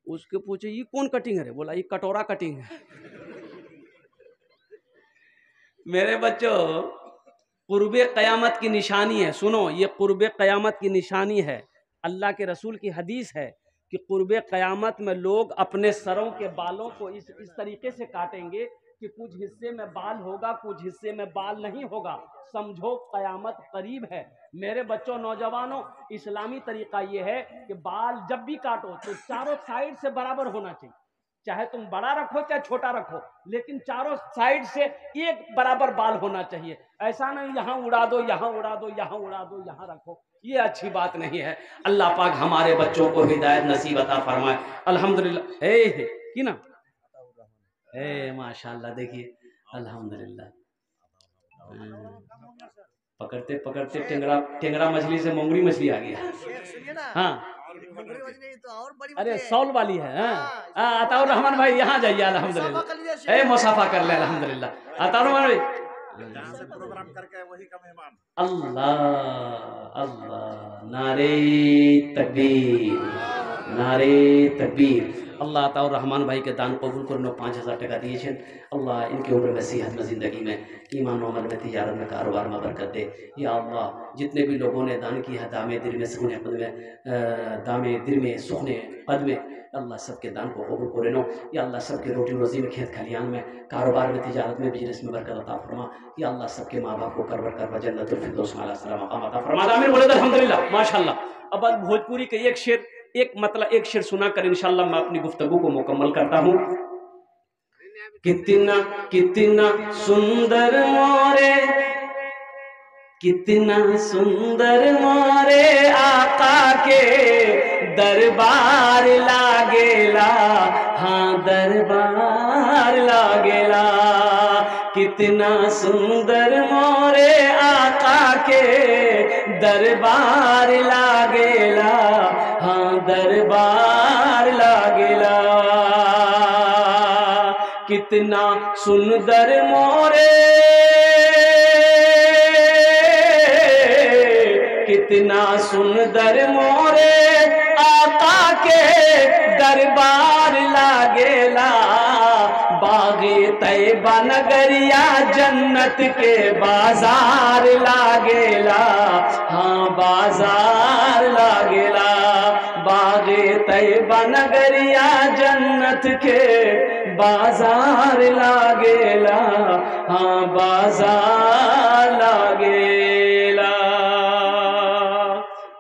उसके पूछे ये कौन कटिंग है? बोला ये कटोरा कटिंग है। मेरे बच्चों कुर्बे क़यामत की निशानी है। सुनो, ये कुर्बे क़यामत की निशानी है। अल्लाह के रसूल की हदीस है कि कुर्बे क़यामत में लोग अपने सरों के बालों को इस तरीके से काटेंगे कि कुछ हिस्से में बाल होगा, कुछ हिस्से में बाल नहीं होगा। समझो क़यामत करीब है। मेरे बच्चों, नौजवानों, इस्लामी तरीका ये है कि बाल जब भी काटो तो चारों साइड से बराबर होना चाहिए। चाहे तुम बड़ा रखो चाहे छोटा रखो, लेकिन चारों साइड से एक बराबर बाल होना चाहिए। ऐसा नहीं यहाँ उड़ा दो, यहाँ उड़ा दो, यहाँ उड़ा दो, यहाँ रखो, ये अच्छी बात नहीं है। अल्लाह पाक हमारे बच्चों को हिदायत नसीब अता फरमाए। अल्हम्दुलिल्लाह। हे की ना, माशाल्लाह, देखिए अल्हम्दुलिल्लाह। पकड़ते पकड़ते टेंगरा मछली से मोंगरी मछली आ गया। हाँ, तो और बड़ी, अरे सौल वाली है। अताउर रहमान भाई यहाँ जाइए। अल्हम्दुलिल्लाह, मुसाफा कर ले। अल्हम्दुलिल्लाह। अताउर रहमान भाई प्रोग्राम करके वही का मेहमान। अल्लाह अल्लाह, नारे तकबीर, नारे तकबीर। अल्लाह ताउर रहमान भाई के दान कबूल करो। 5000 टका दिए। अल्लाह इनके उम्र में, सेहत में, ज़िंदगी में, ईमान अमल में, तिजारत में, कारोबार में बरकत दे। या अल्लाह जितने भी लोगों ने दान किया, दामे दिल में, सुखने कद में, दामे दिल में, सुखने कद में, अल्लाह सबके दान को कबूल करेनो। या अल्लाह सबके रोटी रोज़ी में, खेत खलियान में, कारोबार में, तिजारत में, बिजनेस में बरकत अता फरमा। या अल्लाह सबके माँ बाप को करवर कर जन्नतुल फिरदौस में आला मकाम अता फरमा। आमीन बोले तो अल्हम्दुलिल्लाह, माशाअल्लाह। अब भोजपुरी के एक शेर, एक शेर सुनाकर इंशाअल्लाह मैं अपनी गुफ्तगू को मुकम्मल करता हूँ। कितना कितना सुंदर मोरे, कितना सुंदर मोरे आका के दरबार लागेला। हाँ, दरबार लागेला। कितना सुंदर मोरे आका के दरबार लागेला। हाँ, दरबार लागेला। कितना सुंदर मोरे, कितना सुंदर मोरे आका के दरबार लागेला। बागे तैयबा नगरिया जन्नत के बाजार लागेला। हाँ, बाजार लागेला। बागे तैयबा नगरिया जन्नत के बाजार लागेला। हाँ, बाजार लागेला।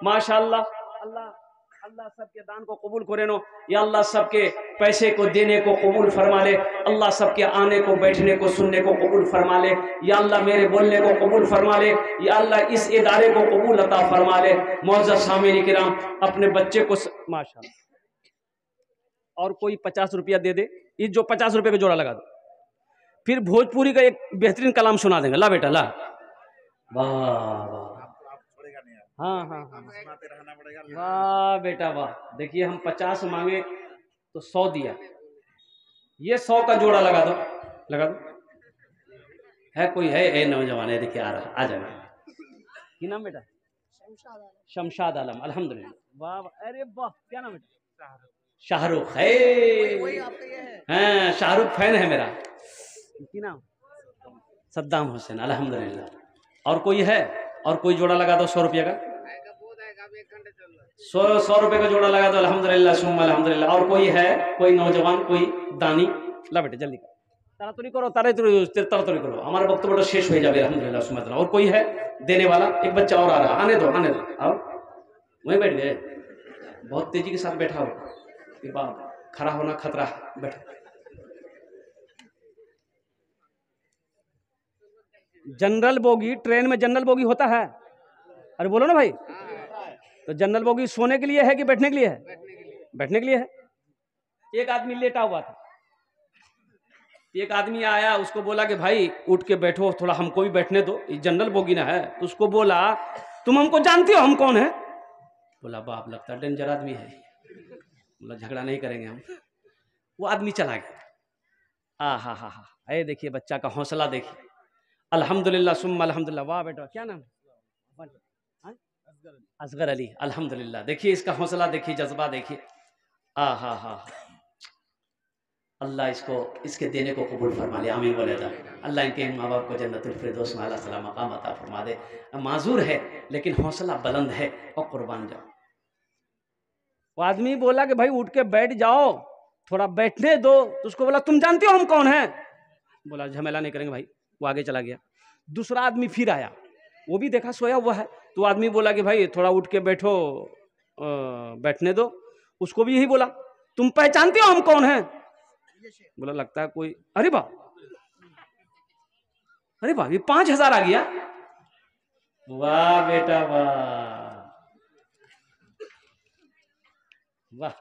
माशाअल्लाह। अल्लाह अल्लाह सबके दान को कबूल करे नो। या अल्लाह सबके पैसे को देने को कबूल फरमा ले। अल्लाह सबके आने को, बैठने को, सुनने को कबूल फरमा ले। या अल्लाह मेरे बोलने को कबूल फरमा ले। या अल्लाह इस इदारे को कबूल अता फरमा ले। मौजूद सामीन किराम, अपने बच्चे को माशाअल्लाह, और कोई 50 रुपया दे दे, ये जो 50 रुपये का जोड़ा लगा दो। फिर भोजपुरी का एक बेहतरीन कलाम सुना देंगे। ला बेटा ला, वाह वाह, हाँ हाँ हाँ, वाह बेटा वाह। देखिए हम 50 मांगे तो 100 दिया। ये 100 का जोड़ा लगा दो, लगा दो। है कोई है नौजवान है, देखिए आ रहा, आ जाए। क्या नाम बेटा? शमशाद आलम। अल्हम्दुलिल्लाह, वाह। अरे वाह, क्या नाम बेटा? शाहरुख है। हाँ, शाहरुख फैन है मेरा। क्या नाम? सद्दाम हुसैन। अल्हम्दुलिल्लाह। और कोई है? और कोई जोड़ा लगा दो 100 रुपये का। 100 रुपये का जोड़ा लगा दो। अल्हम्दुलिल्लाह सुम्मा अल्हम्दुलिल्लाह। और कोई है, कोई नौजवान, कोई दानी? ला बेटे जल्दी तारातुरी करो, तारातुरी करो, हमारा वक्त बड़ा शेष हो जाए। अल्हम्दुलिल्लाह सुम्मा। और कोई है देने वाला? एक बच्चा और आ रहा, आने दो, आने दो। आओ, वहीं बैठ गए। बहुत तेजी के साथ बैठा हो, खड़ा होना खतरा। बैठो। जनरल बोगी, ट्रेन में जनरल बोगी होता है? अरे बोलो ना भाई। तो जनरल बोगी सोने के लिए है कि बैठने के लिए है? बैठने के लिए है। एक आदमी लेटा हुआ था, एक आदमी आया, उसको बोला कि भाई उठ के बैठो, थोड़ा हमको भी बैठने दो, ये जनरल बोगी ना है। तो उसको बोला, तुम हमको जानते हो, हम कौन है? बोला, बाप लगता डेंजर आदमी है। बोला, झगड़ा नहीं करेंगे हम। वो आदमी चला गया। आ हा हा हा, अरे देखिए बच्चा का हौसला देखिए। अल्हम्दुलिल्लाह सुम्मा अल्हम्दुलिल्लाह। वाह बेटा, क्या नाम? असगर अली। अल्हम्दुलिल्लाह। देखिए इसका हौसला देखिए, जज्बा देखिए। आ हा हा, अल्लाह इसको इसके देने को कबूल फरमा ले, आमीन बोले जा। अल्लाह इनके माँ बाप को जन्नतुल फिरदौस में आला सला मकाम अता फरमा दे। माजूर है लेकिन हौसला बुलंद है और कुर्बान जाओ। वो आदमी बोला कि भाई उठ के बैठ जाओ, थोड़ा बैठने दो। तो उसको बोला तुम जानते हो हम कौन हैं? बोला झमेला नहीं करेंगे भाई। वो आगे चला गया। दूसरा आदमी फिर आया, वो भी देखा सोया हुआ है। तो आदमी बोला कि भाई थोड़ा उठ के बैठो, बैठने दो। उसको भी यही बोला तुम पहचानते हो हम कौन हैं? बोला लगता है कोई। अरे वाह, अरे वाह, ये 5,000 आ गया। वाह बेटा वाह वाह।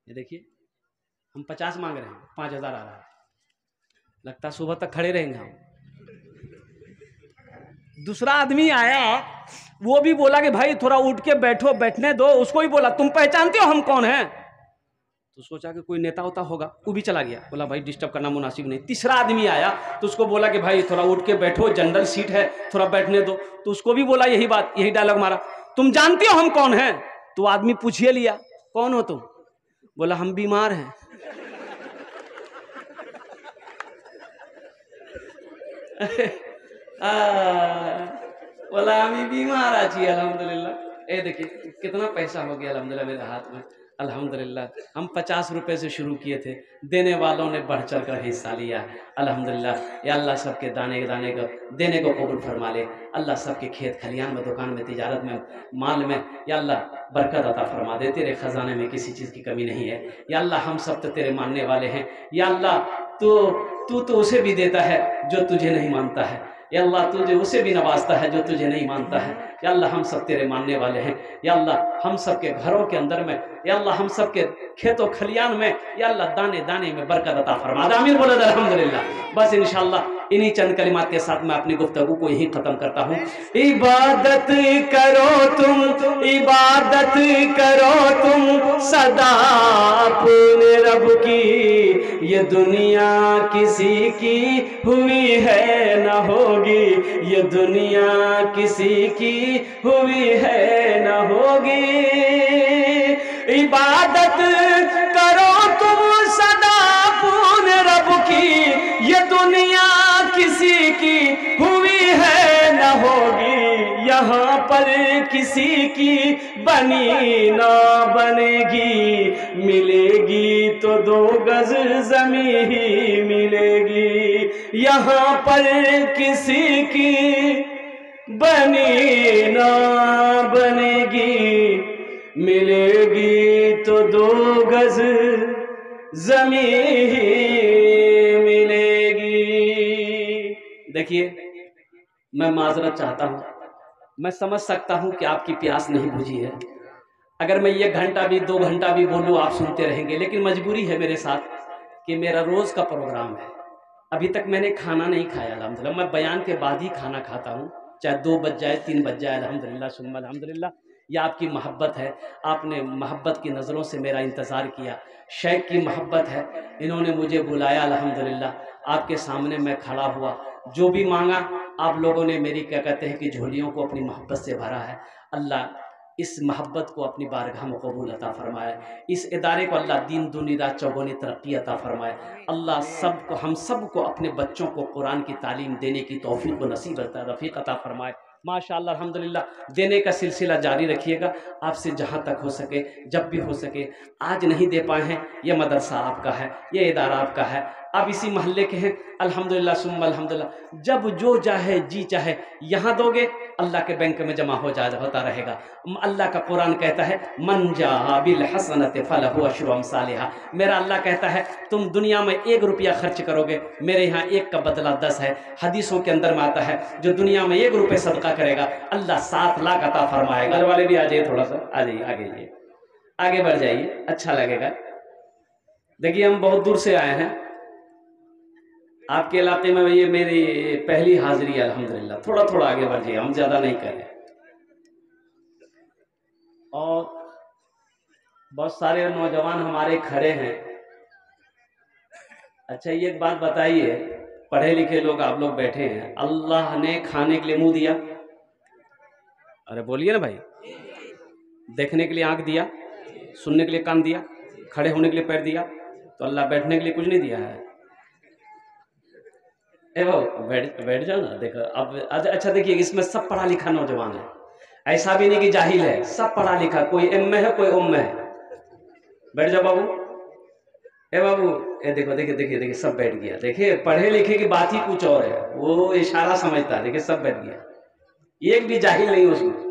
ये देखिए हम 50 मांग रहे हैं, 5,000 आ रहा है। लगता है सुबह तक खड़े रहेंगे हम। दूसरा आदमी आया, वो भी बोला कि भाई थोड़ा उठ के बैठो, बैठने दो। उसको भी बोला तुम पहचानते हो हम कौन हैं? तो सोचा कि कोई नेता होता होगा, वो भी चला गया। बोला भाई डिस्टर्ब करना मुनासिब नहीं। तीसरा आदमी आया तो उसको बोला कि भाई थोड़ा उठ के बैठो, जनरल सीट है, थोड़ा बैठने दो। तो उसको भी बोला यही बात, यही डायलॉग मारा तुम जानते हो हम कौन हैं? तो आदमी पूछिए लिया कौन हो तुम? बोला हम बीमार हैं। बोला हम बीमार आची अल्हम्दुलिल्लाह। ए देखिए कितना पैसा हो गया अल्हम्दुलिल्लाह मेरे हाथ में, अल्हम्दुलिल्लाह। हम 50 रुपए से शुरू किए थे, देने वालों ने बढ़ चढ़ कर हिस्सा लिया अल्हम्दुलिल्लाह। या अल्लाह सबके दाने दाने को देने को कबूल फरमा ले। अल्लाह सबके खेत खलियान में, दुकान में, तिजारत में, माल में या अल्लाह बरकत अता फरमा दे। तेरे खजाने में किसी चीज़ की कमी नहीं है या अल्लाह। हम सब तो तेरे मानने वाले हैं या अल्लाह। तू तो उसे भी देता है जो तुझे नहीं मानता है या अल्लाह। तुझे उसे भी नवाजता है जो तुझे नहीं मानता है या अल्लाह। हम सब तेरे मानने वाले हैं या अल्लाह। हम सब के घरों के अंदर में या अल्लाह, हम सब के खेतों खलियान में या अल्लाह, दाने दाने में बरकत अता फरमा दे। आमीन बोले अल्हम्दुलिल्लाह। बस इंशाअल्लाह इन्हीं चंद कलिमात के साथ मैं अपनी गुफ्तगू को यहीं खत्म करता हूँ। इबादत करो तुम, इबादत करो तुम सदा अपने रब की। ये दुनिया किसी की हुई है न होगी, ये दुनिया किसी की हुई है न होगी। इबादत करो तुम सदा अपने रब की। ये दुनिया किसी की हुई है न होगी, यहाँ पर किसी की बनी ना बनेगी। मिलेगी तो 2 गज ज़मीं ही मिलेगी, यहाँ पर किसी की बनी ना बनेगी। मिलेगी तो 2 गज ज़मीं ही मिलेगी। देखिए मैं माजरत चाहता हूँ, मैं समझ सकता हूँ कि आपकी प्यास नहीं बुझी है। अगर मैं 1 घंटा भी 2 घंटा भी बोलूँ आप सुनते रहेंगे, लेकिन मजबूरी है मेरे साथ कि मेरा रोज़ का प्रोग्राम है। अभी तक मैंने खाना नहीं खाया अल्हम्दुलिल्लाह। मैं बयान के बाद ही खाना खाता हूँ, चाहे 2 बज जाए 3 बज जाए अल्हम्दुलिल्लाह सुम्मा अल्हम्दुलिल्लाह। यह आपकी मोहब्बत है, आपने मोहब्बत की नज़रों से मेरा इंतज़ार किया। शेख की मोहब्बत है, इन्होंने मुझे बुलाया अल्हम्दुलिल्लाह। आपके सामने मैं खड़ा हुआ, जो भी मांगा आप लोगों ने मेरी क्या कहते हैं कि झोलियों को अपनी मोहब्बत से भरा है। अल्लाह इस मोहब्बत को अपनी बारगाह में कबूल अता फरमाए। इस इदारे को अल्लाह दीन दुनी रात चौगुनी तरक्की अता फरमाए। अल्लाह सबको, हम सब को अपने बच्चों को कुरान की तालीम देने की तौफीक व नसीब रफ़ीक अता फरमाए। माशाअल्लाह अल्हम्दुलिल्लाह। देने का सिलसिला जारी रखिएगा, आपसे जहाँ तक हो सके, जब भी हो सके। आज नहीं दे पाए हैं, यह मदरसा आपका है, यह इदारा आपका है, आप इसी मोहल्ले के हैं अल्हम्दुलिल्लाह सुम्मा अल्हम्दुलिल्लाह। जब जो चाहे जी चाहे यहाँ दोगे, अल्लाह के बैंक में जमा होता रहेगा। अल्लाह का कुरान कहता है मन जा बिल हसनत फलहु अशरु अमसालिहा। मेरा अल्लाह कहता है तुम दुनिया में 1 रुपया खर्च करोगे, मेरे यहाँ 1 का बदला 10 है। हदीसों के अंदर में आता है जो दुनिया में 1 रुपये सदका करेगा अल्लाह 7 लाख अता फरमाएगा। घर वाले भी आ जाइए, थोड़ा सा आ जाइए, आगे जाइए, आगे बढ़ जाइए, अच्छा लगेगा। देखिए हम बहुत दूर से आए हैं, आपके इलाके में ये मेरी पहली हाजिरी है अल्हम्दुलिल्लाह। थोड़ा थोड़ा आगे बढ़ जाइए, हम ज़्यादा नहीं करें। और बहुत सारे नौजवान हमारे खड़े हैं। अच्छा ये एक बात बताइए, पढ़े लिखे लोग आप लोग बैठे हैं, अल्लाह ने खाने के लिए मुंह दिया? अरे बोलिए ना भाई। देखने के लिए आंख दिया, सुनने के लिए कान दिया, खड़े होने के लिए पैर दिया, तो अल्लाह बैठने के लिए कुछ नहीं दिया है। ए भाऊ बैठ बैठ जाओ ना। देखो अब अच्छा देखिए, इसमें सब पढ़ा लिखा नौजवान है, ऐसा भी नहीं कि जाहिल है, सब पढ़ा लिखा, कोई एम में है कोई उम में है। बैठ जाओ बाबू। ए बाबू, ए देखो देखिए देखिए देखिए सब बैठ गया। देखिए पढ़े लिखे की बात ही कुछ और है, वो इशारा समझता है। देखिए सब बैठ गया, एक भी जाहिल नहीं उसमें।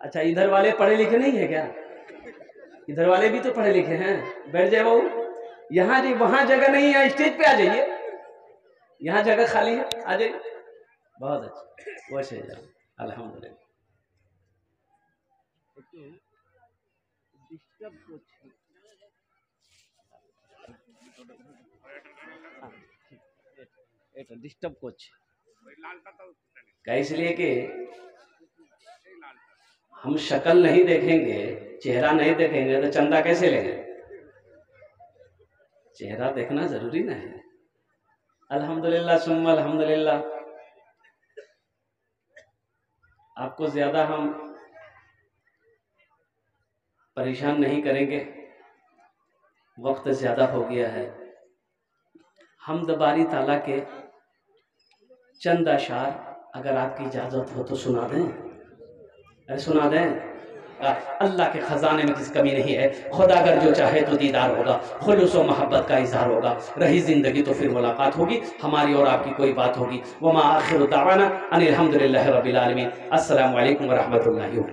अच्छा इधर वाले पढ़े लिखे नहीं है क्या? इधर वाले भी तो पढ़े लिखे हैं। बैठ जाए बाबू। यहाँ जी वहां जगह नहीं है, स्टेज पे आ जाइए, यहाँ जगह खाली है, आ जाइए। बहुत अच्छा, वैसे अल्हम्दुलिल्लाह। डिस्टर्ब कुछ का, इसलिए कि हम शक्ल नहीं देखेंगे, चेहरा नहीं देखेंगे तो चंदा कैसे लेंगे? चेहरा देखना जरूरी ना है। अल्हम्दुलिल्लाह सुम्मा अल्हम्दुलिल्लाह। आपको ज्यादा हम परेशान नहीं करेंगे, वक्त ज्यादा हो गया है। हम बारी ताला के चंद अशार अगर आपकी इजाजत हो तो सुना दें। अरे सुना दें। अल्लाह के खजाने में किसी कमी नहीं है। खुदा अगर जो चाहे तो दीदार होगा, खुलूस व मोहब्बत का इजहार होगा। रही जिंदगी तो फिर मुलाकात होगी, हमारी और आपकी कोई बात होगी। वमा आखिरु दावाना अनिल हम्दुलिल्लाहि रब्बिल आलमीन। अस्सलामु अलैकुम व रहमतुल्लाहि।